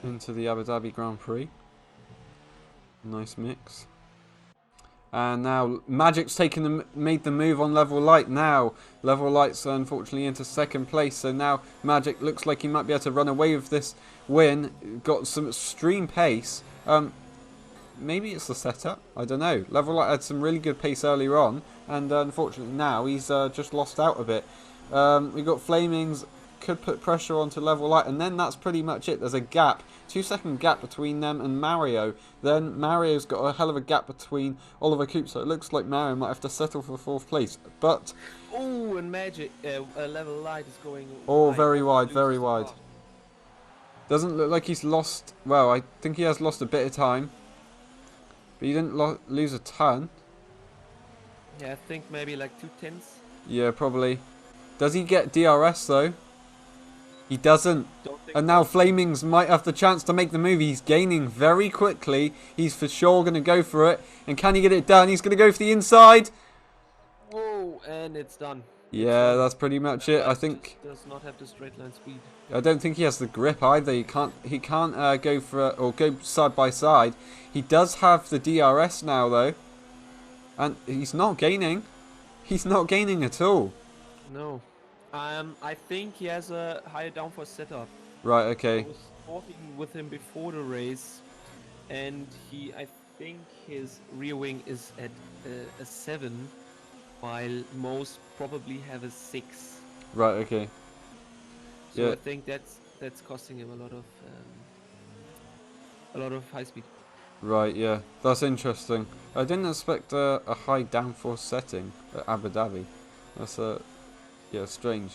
Speaker 1: Into the Abu Dhabi Grand Prix. Nice mix. And now, Magic's made the move on Level Light now. Level Light's unfortunately into second place, so now Magic looks like he might be able to run away with this win. Got some extreme pace. Maybe it's the setup, I don't know. Level Light had some really good pace earlier on, and unfortunately now he's just lost out a bit. We've got Flamings, could put pressure onto Level Light, and then that's pretty much it. There's a gap, 2-second gap between them and Mario. Then Mario's got a hell of a gap between Oliver Coop, so it looks like Mario might have to settle for 4th place. But
Speaker 2: oh, and Magic, Level Light is going.
Speaker 1: Oh, very wide, very wide. Doesn't look like he's lost. Well, I think he has lost a bit of time. But he didn't lose a ton.
Speaker 2: Yeah, I think maybe like 2/10.
Speaker 1: Yeah, probably. Does he get DRS though? He doesn't. And now Flamings might have the chance to make the move. He's gaining very quickly. He's for sure going to go for it. And can he get it done? He's going to go for the inside.
Speaker 2: Whoa, and it's done.
Speaker 1: Yeah, that's pretty much it. I think
Speaker 2: does not have the straight line speed.
Speaker 1: I don't think he has the grip either. He can't go for or go side by side. He does have the DRS now though, and he's not gaining. He's not gaining at all.
Speaker 2: No. I think he has a higher downforce setup.
Speaker 1: Right,
Speaker 2: I
Speaker 1: okay.
Speaker 2: was talking with him before the race, and I think his rear wing is at a 7, while most probably have a 6.
Speaker 1: Right, okay.
Speaker 2: So
Speaker 1: Yeah,
Speaker 2: I think that's costing him a lot of high speed.
Speaker 1: right, yeah. That's interesting. I didn't expect a high downforce setting at Abu Dhabi. That's yeah, strange.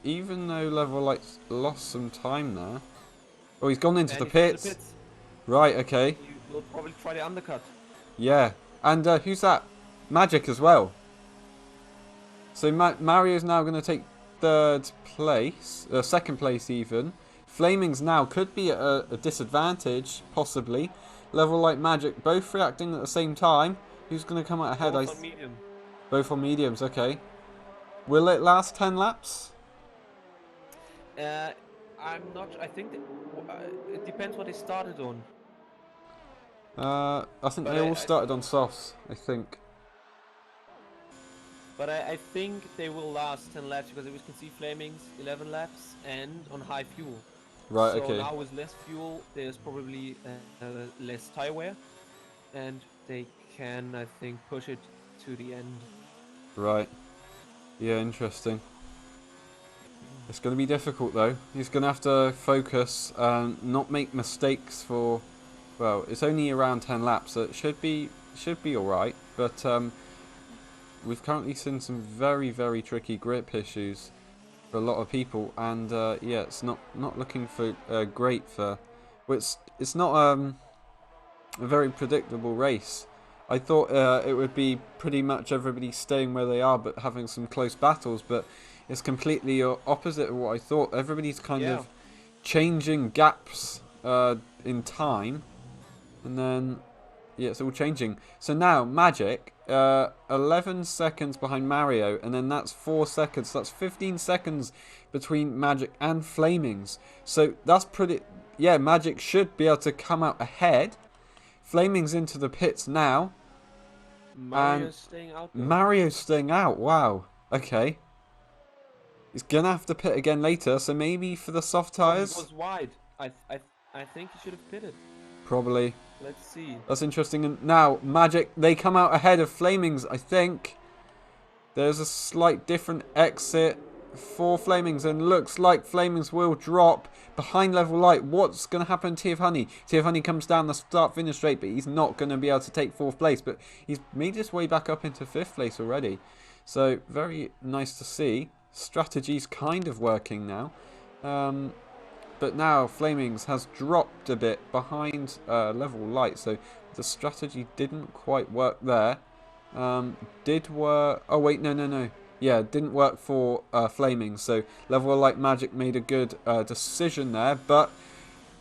Speaker 1: Even though Level Light's lost some time there. Oh, he's gone into
Speaker 2: And
Speaker 1: the
Speaker 2: he's in the
Speaker 1: pits.
Speaker 2: pits.
Speaker 1: Right, okay.
Speaker 2: He will probably try the undercut.
Speaker 1: Yeah. And who's that? Magic as well. So Mario's now going to take third place, second place even. Flamings now could be at a disadvantage, possibly. Level Light Magic both reacting at the same time. Who's going to come out ahead?
Speaker 2: Both on medium.
Speaker 1: Both on mediums, okay. Will it last 10 laps?
Speaker 2: I'm not. I think it depends what they started on.
Speaker 1: I think
Speaker 2: But
Speaker 1: they all started on softs, I think.
Speaker 2: But I think they will last 10 laps because we can see Flamings 11 laps and on high fuel.
Speaker 1: Right,
Speaker 2: so
Speaker 1: okay.
Speaker 2: now with less fuel, there's probably less tire wear, and they can, I think, push it to the end.
Speaker 1: Right. Yeah, interesting. It's going to be difficult though. He's going to have to focus and not make mistakes for. Well, it's only around 10 laps, so it should be all right. But we've currently seen some very tricky grip issues for a lot of people, and yeah, it's not looking for great for. Well, it's not a very predictable race. I thought it would be pretty much everybody staying where they are, but having some close battles. But it's completely opposite of what I thought. Everybody's kind of changing gaps in time, and then yeah, it's all changing. So now Magic, 11 seconds behind Mario, and then that's 4 seconds. So that's 15 seconds between Magic and Flamings. So that's pretty. Yeah, Magic should be able to come out ahead. Flaming's into the pits now.
Speaker 2: Mario's staying out. Though.
Speaker 1: Mario's staying out. Wow. Okay. He's gonna have to pit again later, so maybe for the soft tires.
Speaker 2: He was wide. I think he should have pitted.
Speaker 1: Probably.
Speaker 2: Let's see.
Speaker 1: That's interesting. And now Magic, they come out ahead of Flamings. I think there's a slight different exit for Flamings, and looks like Flamings will drop behind Level Light. What's going to happen to Honey? Honey comes down the start-finish straight, but he's not going to be able to take 4th place. But he's made his way back up into 5th place already. So very nice to see. Strategy's kind of working now. But now Flamings has dropped a bit behind Level Light. So the strategy didn't quite work there. Did work... Oh wait, no. Yeah, it didn't work for Flaming, so Level Light Magic made a good decision there, but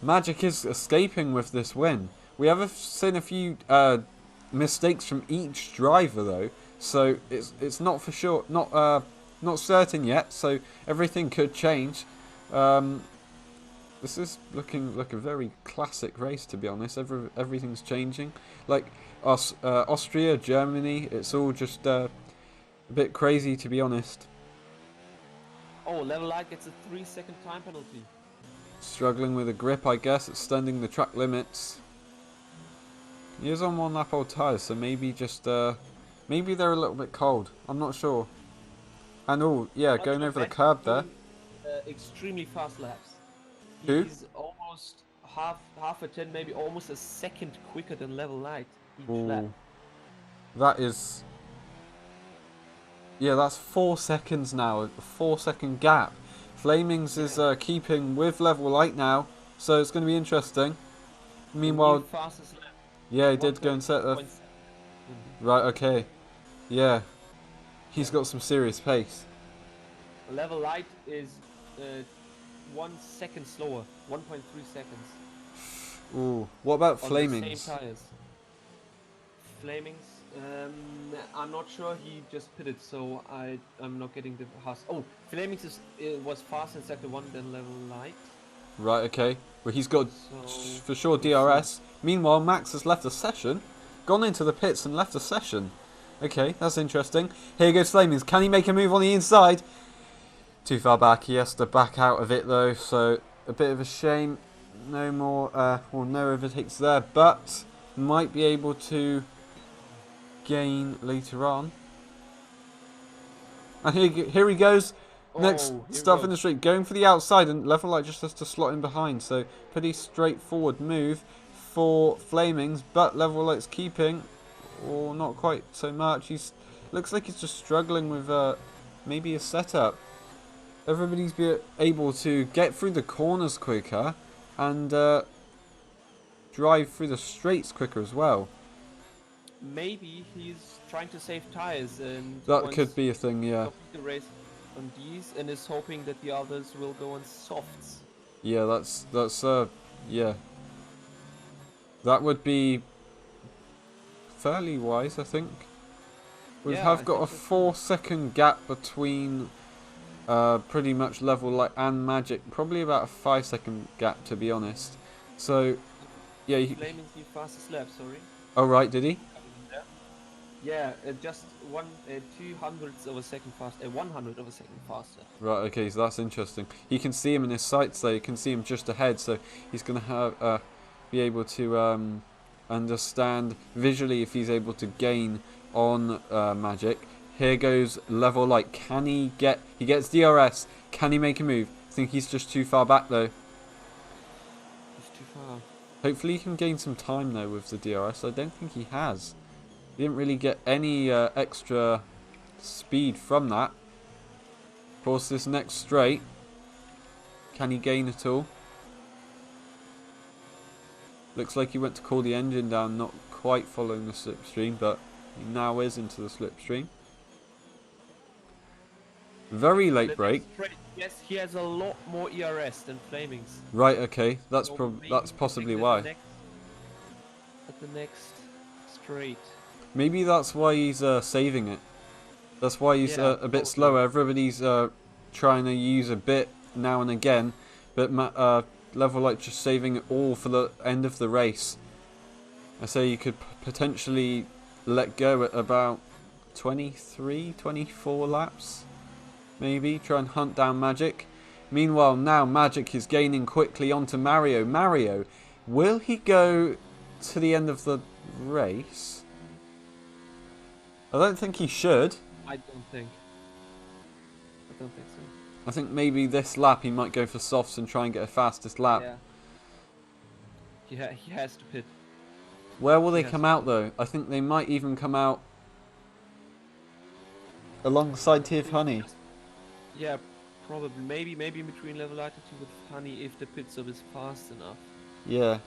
Speaker 1: Magic is escaping with this win. We have seen a few mistakes from each driver though, so it's not for sure, not certain yet, so everything could change. This is looking like a very classic race, to be honest. Everything's changing, like Austria, Germany, it's all just... a bit crazy, to be honest.
Speaker 2: Oh, Level Light gets a 3-second time penalty.
Speaker 1: Struggling with a grip, I guess, extending the track limits. He is on 1 lap old tyres, so maybe just maybe they're a little bit cold. I'm not sure. And oh yeah, going over the curb there.
Speaker 2: Extremely fast laps.
Speaker 1: Who?
Speaker 2: He's almost half a 10, maybe almost a second quicker than Level Light each lap.
Speaker 1: That is. Yeah, that's 4 seconds now, a 4-second gap. Flamings is keeping with Level Light now, so it's going to be interesting. Meanwhile, yeah, he did go and set the... Right, okay. Yeah, he's got some serious pace.
Speaker 2: Level Light is 1 second slower, 1.3 seconds.
Speaker 1: Ooh, what about Flamings?
Speaker 2: On the same tires. Flamings. I'm not sure. He just pitted, so I'm not getting the Haas. Oh, Flamings was faster in sector 1 than Level Light.
Speaker 1: Right, okay. Well, he's got for sure DRS. Meanwhile, Max has left the session, gone into the pits and left the session. Okay, that's interesting. Here goes Flamings. Can he make a move on the inside? Too far back. He has to back out of it though, so a bit of a shame. No more, well, no overtakes there, but might be able to gain later on. And here he goes. Next
Speaker 2: Oh, here
Speaker 1: stuff
Speaker 2: we
Speaker 1: in
Speaker 2: go.
Speaker 1: the street, going for the outside, and Level Light just has to slot in behind. So pretty straightforward move for Flamings, but Level Light's keeping, or not quite so much. He's looks like he's just struggling with maybe a setup. Everybody's able to get through the corners quicker and drive through the straights quicker as well.
Speaker 2: Maybe he's trying to save tires and
Speaker 1: That
Speaker 2: wants
Speaker 1: could be a thing,
Speaker 2: to
Speaker 1: yeah.
Speaker 2: complete the race on these and is hoping that the others will go on softs.
Speaker 1: Yeah, that's yeah. That would be fairly wise, I think. We
Speaker 2: Yeah,
Speaker 1: have
Speaker 2: I
Speaker 1: got a
Speaker 2: think so too.
Speaker 1: 4-second gap between pretty much Level Light and Magic. Probably about a 5-second gap, to be honest. So, yeah.
Speaker 2: Flaming's the fastest lap, sorry.
Speaker 1: Oh, right, did he?
Speaker 2: Yeah, just 200ths of a second faster, 100 of a second faster.
Speaker 1: Right, okay, so that's interesting. You can see him in his sights there. You can see him just ahead, so he's going to have be able to understand visually if he's able to gain on Magic. Here goes Level Light. Can he get... He gets DRS. Can he make a move? I think he's just too far back, though.
Speaker 2: It's too far.
Speaker 1: Hopefully he can gain some time, though, with the DRS. I don't think he has. He didn't really get any extra speed from that. Of course, this next straight, can he gain at all? Looks like he went to cool the engine down, not quite following the slipstream, but he now is into the slipstream. Very late
Speaker 2: The
Speaker 1: break.
Speaker 2: next straight, yes, he has a lot more ERS than Flamings.
Speaker 1: Right, okay, that's
Speaker 2: So
Speaker 1: that's
Speaker 2: maybe
Speaker 1: possibly
Speaker 2: at
Speaker 1: why.
Speaker 2: At the next straight.
Speaker 1: Maybe that's why he's saving it. That's why he's
Speaker 2: Yeah,
Speaker 1: a bit
Speaker 2: probably.
Speaker 1: slower. Everybody's trying to use a bit now and again, but Level Light just saving it all for the end of the race. I say you could potentially let go at about 23, 24 laps. Maybe try and hunt down Magic. Meanwhile, now Magic is gaining quickly onto Mario. Mario, will he go to the end of the race? I don't think he should.
Speaker 2: I don't think so.
Speaker 1: I think maybe this lap he might go for softs and try and get a fastest lap.
Speaker 2: Yeah. He has to pit.
Speaker 1: Where will they
Speaker 2: Yes.
Speaker 1: come out though? I think they might even come out alongside Tiff Honey.
Speaker 2: Yeah, probably. Maybe in between level altitude with Honey if the pit stop is fast enough.
Speaker 1: Yeah.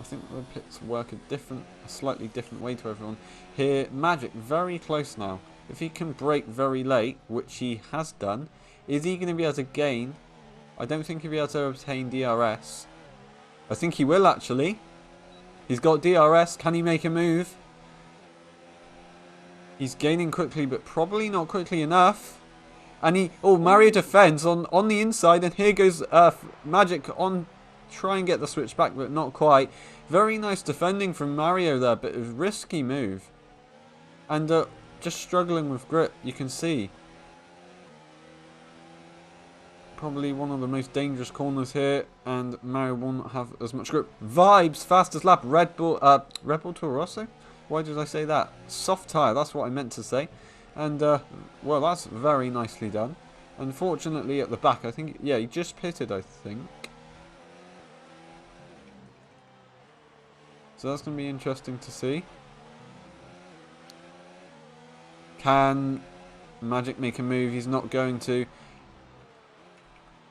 Speaker 1: I think the pits work a slightly different way to everyone. Here, Magic, very close now. If he can brake very late, which he has done, is he going to be able to gain? I don't think he'll be able to obtain DRS. I think he will actually. He's got DRS. Can he make a move? He's gaining quickly, but probably not quickly enough. And he... Oh, Mario defends on the inside, and here goes Magic on... Try and get the switch back, but not quite. Very nice defending from Mario there, but a risky move. And just struggling with grip, you can see. Probably one of the most dangerous corners here, and Mario won't have as much grip. Vibes, fastest lap, Red Bull Toro Rosso? Why did I say that? Soft tyre, that's what I meant to say. And, well, that's very nicely done. Unfortunately, at the back, I think, yeah, he just pitted, I think. So that's going to be interesting to see. Can Magic make a move? He's not going to.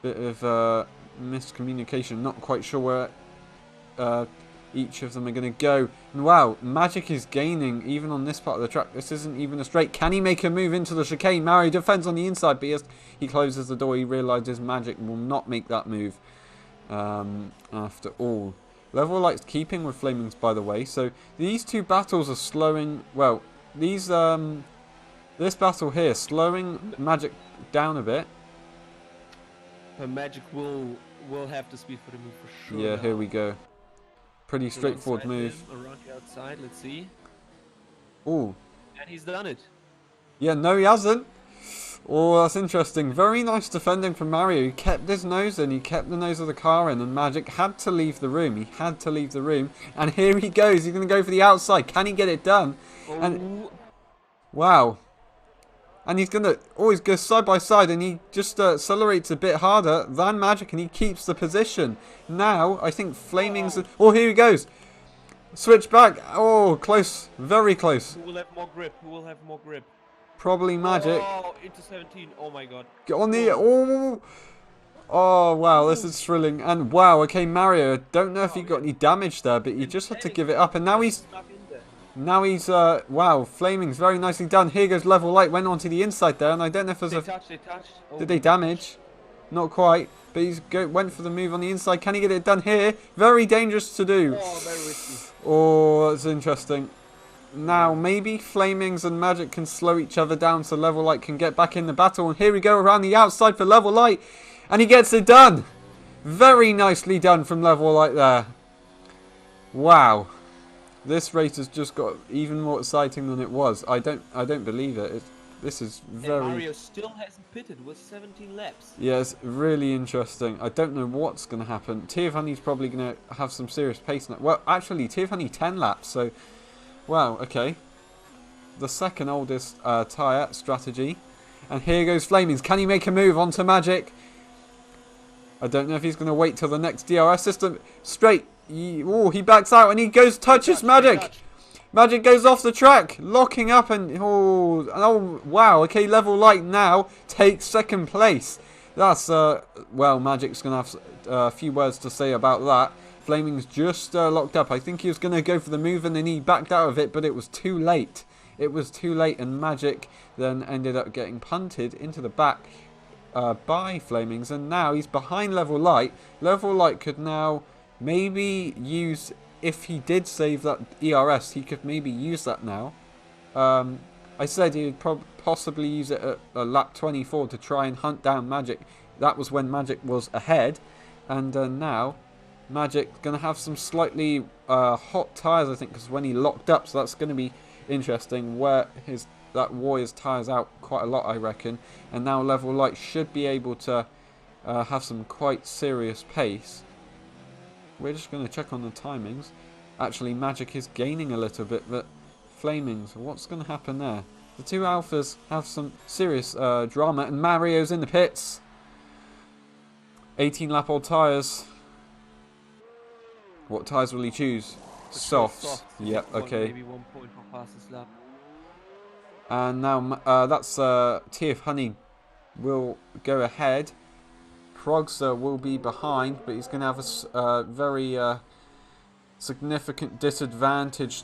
Speaker 1: Bit of miscommunication. Not quite sure where each of them are going to go. And wow, Magic is gaining even on this part of the track. This isn't even a straight. Can he make a move into the chicane? Mario defends on the inside, but he closes the door. He realises Magic will not make that move after all. Level Light's keeping with Flamings, by the way. So these two battles are slowing. Well, these this battle here slowing Magic down a bit.
Speaker 2: But Magic will have the speed for the move for sure.
Speaker 1: Yeah,
Speaker 2: now.
Speaker 1: here we go. Pretty straightforward
Speaker 2: Alongside
Speaker 1: move.
Speaker 2: him, around the outside, let's see.
Speaker 1: Oh,
Speaker 2: And he's done it.
Speaker 1: Yeah, no, he hasn't. Oh, that's interesting. Very nice defending from Mario. He kept his nose in. He kept the nose of the car in. And Magic had to leave the room. He had to leave the room. And here he goes. He's going to go for the outside. Can he get it done? And
Speaker 2: Oh,
Speaker 1: wow. And he's going to always go side by side. And he just accelerates a bit harder than Magic. And he keeps the position. Now, I think Flaming's... Oh, here he goes. Switch back. Oh, close. Very close.
Speaker 2: who will have more grip? Who will have more grip?
Speaker 1: Probably Magic.
Speaker 2: Oh, into 17. Oh my god.
Speaker 1: Get on the... Oh... Oh, wow, this is thrilling. And wow, okay, Mario, I don't know if he got any damage there, but you just had to give it up. And now he's... wow, Flaming's very nicely done. Here goes Level Light, went onto the inside there, and I don't know if there's
Speaker 2: They touched. Oh.
Speaker 1: Did they damage? Not quite, but he's went for the move on the inside. Can he get it done here? Very dangerous to do.
Speaker 2: Oh, very risky.
Speaker 1: Oh, that's interesting. Now, maybe Flamings and Magic can slow each other down so Level Light can get back in the battle. And here we go around the outside for Level Light. And he gets it done. Very nicely done from Level Light there. Wow. This race has just got even more exciting than it was. I don't believe it. This is very...
Speaker 2: And Mario still hasn't pitted with 17 laps.
Speaker 1: Yeah, it's really interesting. I don't know what's going to happen. Tea of Honey's probably going to have some serious pace now. Well, actually, Tea of Honey 10 laps, so... Wow, okay. The second oldest tyre strategy. And here goes Flamings. Can he make a move onto Magic? I don't know if he's going to wait till the next DRS system. Straight. Oh, he backs out and he goes, touches Magic. Magic goes off the track, locking up and... Oh, wow. Okay, Level Light now takes second place. That's, well, Magic's going to have a few words to say about that. Flaming's just locked up. I think he was going to go for the move and then he backed out of it, but it was too late. It was too late and Magic then ended up getting punted into the back by Flamings. And now he's behind Level Light. Level Light could now maybe use, if he did save that ERS, he could maybe use that now. I said he would possibly use it at lap 24 to try and hunt down Magic. That was when Magic was ahead. And now... Magic's going to have some slightly hot tyres, I think, because when he locked up, so that's going to be interesting, where that wore his tyres out quite a lot, I reckon. And now Level Light should be able to have some quite serious pace. We're just going to check on the timings. Actually, Magic is gaining a little bit, but Flamings, what's going to happen there? The two Alphas have some serious drama, and Mario's in the pits. 18-lap-old tyres. What tyres will he choose? Softs. Yep, okay.
Speaker 2: Maybe 1 point for fastest lap.
Speaker 1: And now that's Tea of Honey will go ahead. Progster will be behind, but he's going to have a very significant disadvantage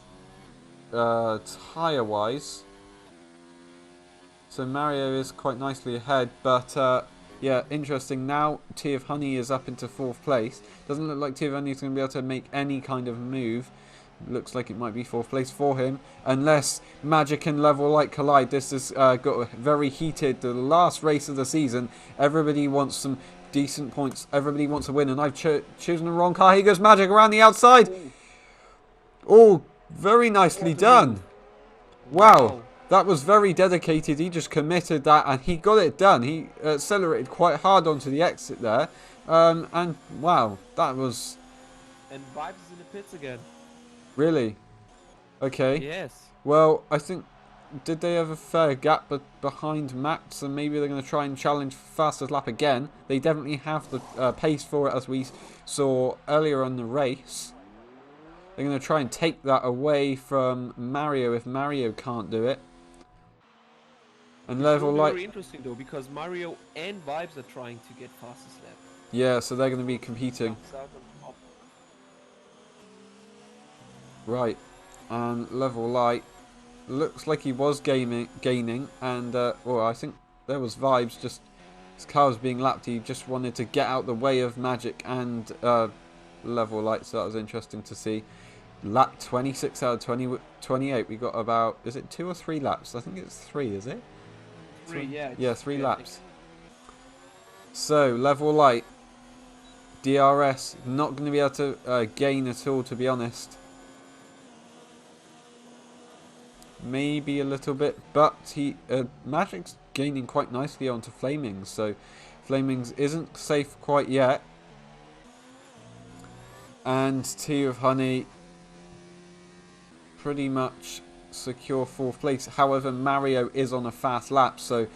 Speaker 1: tyre-wise. So Mario is quite nicely ahead, but... yeah, interesting. Now Tea of Honey is up into 4th place. Doesn't look like Tea of Honey is going to be able to make any kind of move. Looks like it might be 4th place for him. Unless Magic and Level Light collide. This has got very heated. The last race of the season. Everybody wants some decent points. Everybody wants to win. And I've chosen the wrong car. Here goes Magic around the outside. Oh, very nicely done. Wow. That was very dedicated. He just committed that and he got it done. He accelerated quite hard onto the exit there. And wow, that was...
Speaker 2: And Vibes is in the pits again.
Speaker 1: Really? Okay.
Speaker 2: Yes.
Speaker 1: Well, I think... Did they have a fair gap behind Max? And maybe they're going to try and challenge fastest lap again. They definitely have the pace for it, as we saw earlier on the race. They're going to try and take that away from Mario if Mario can't do it. And Level Light...
Speaker 2: very interesting though, because Mario and Vibes are trying to get fastest lap.
Speaker 1: Yeah, so they're going to be competing. Right. And Level Light looks like he was gaining, and well, I think there was Vibes. Just his car was being lapped. He just wanted to get out the way of Magic and Level Light. So that was interesting to see. Lap 26 out of 28. We got about, is it 2 or 3 laps? I think it's 3. Is it?
Speaker 2: 3, yeah.
Speaker 1: Yeah, 3 laps. So Level Light, DRS, not going to be able to gain at all, to be honest. maybe a little bit, but Magic's gaining quite nicely onto Flamings, so Flamings isn't safe quite yet. And Tea of Honey pretty much secure 4th place. However, Mario is on a fast lap, so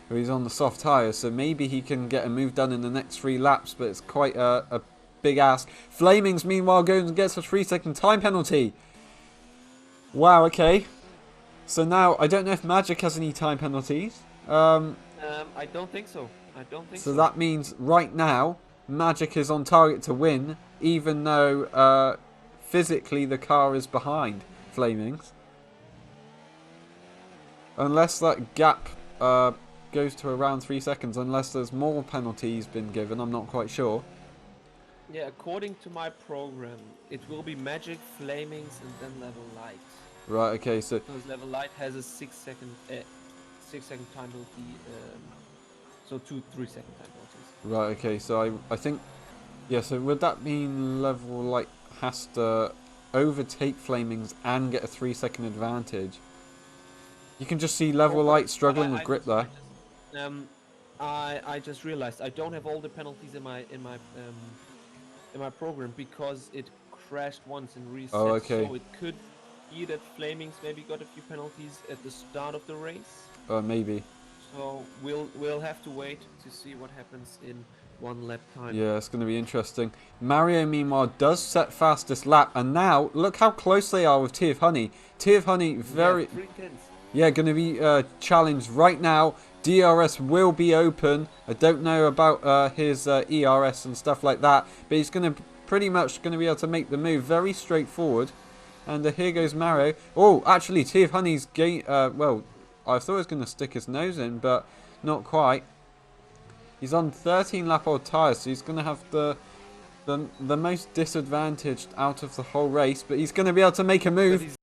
Speaker 1: he's on the soft tyres, so maybe he can get a move done in the next 3 laps, but it's quite a big ask. Flamings, meanwhile, goes and gets a 3-second time penalty. Wow, okay. So now, I don't know if Magic has any time penalties.
Speaker 2: I don't think so.
Speaker 1: So that means, right now, Magic is on target to win, even though physically the car is behind Flamings. Unless that gap goes to around 3 seconds, unless there's more penalties been given, I'm not quite sure.
Speaker 2: Yeah, according to my program, it will be Magic, Flamings, and then Level Light.
Speaker 1: Right, okay, so...
Speaker 2: Because Level Light has a 6-second time penalty, so 2 3-second time penalties.
Speaker 1: Right, okay, so I think... Yeah, so would that mean Level Light has to overtake Flamings and get a 3-second advantage? You can just see Level Light struggling with grip there.
Speaker 2: I just realized I don't have all the penalties in my program because it crashed once and reset.
Speaker 1: Oh, okay.
Speaker 2: So it could be that Flamings maybe got a few penalties at the start of the race.
Speaker 1: Maybe.
Speaker 2: So we'll have to wait to see what happens in 1 lap time.
Speaker 1: Yeah, it's going to be interesting. Mario, meanwhile, does set fastest lap, and now look how close they are with Tea of Honey. Tea of Honey very... Yeah, going to be challenged right now. DRS will be open. I don't know about his ERS and stuff like that, but he's going to pretty much going to be able to make the move. Very straightforward. And here goes Mario. Oh, actually, Tea of Honey's well, I thought he was going to stick his nose in, but not quite. He's on 13 lap old tyres, so he's going to have the most disadvantaged out of the whole race, but he's going to be able to make a move.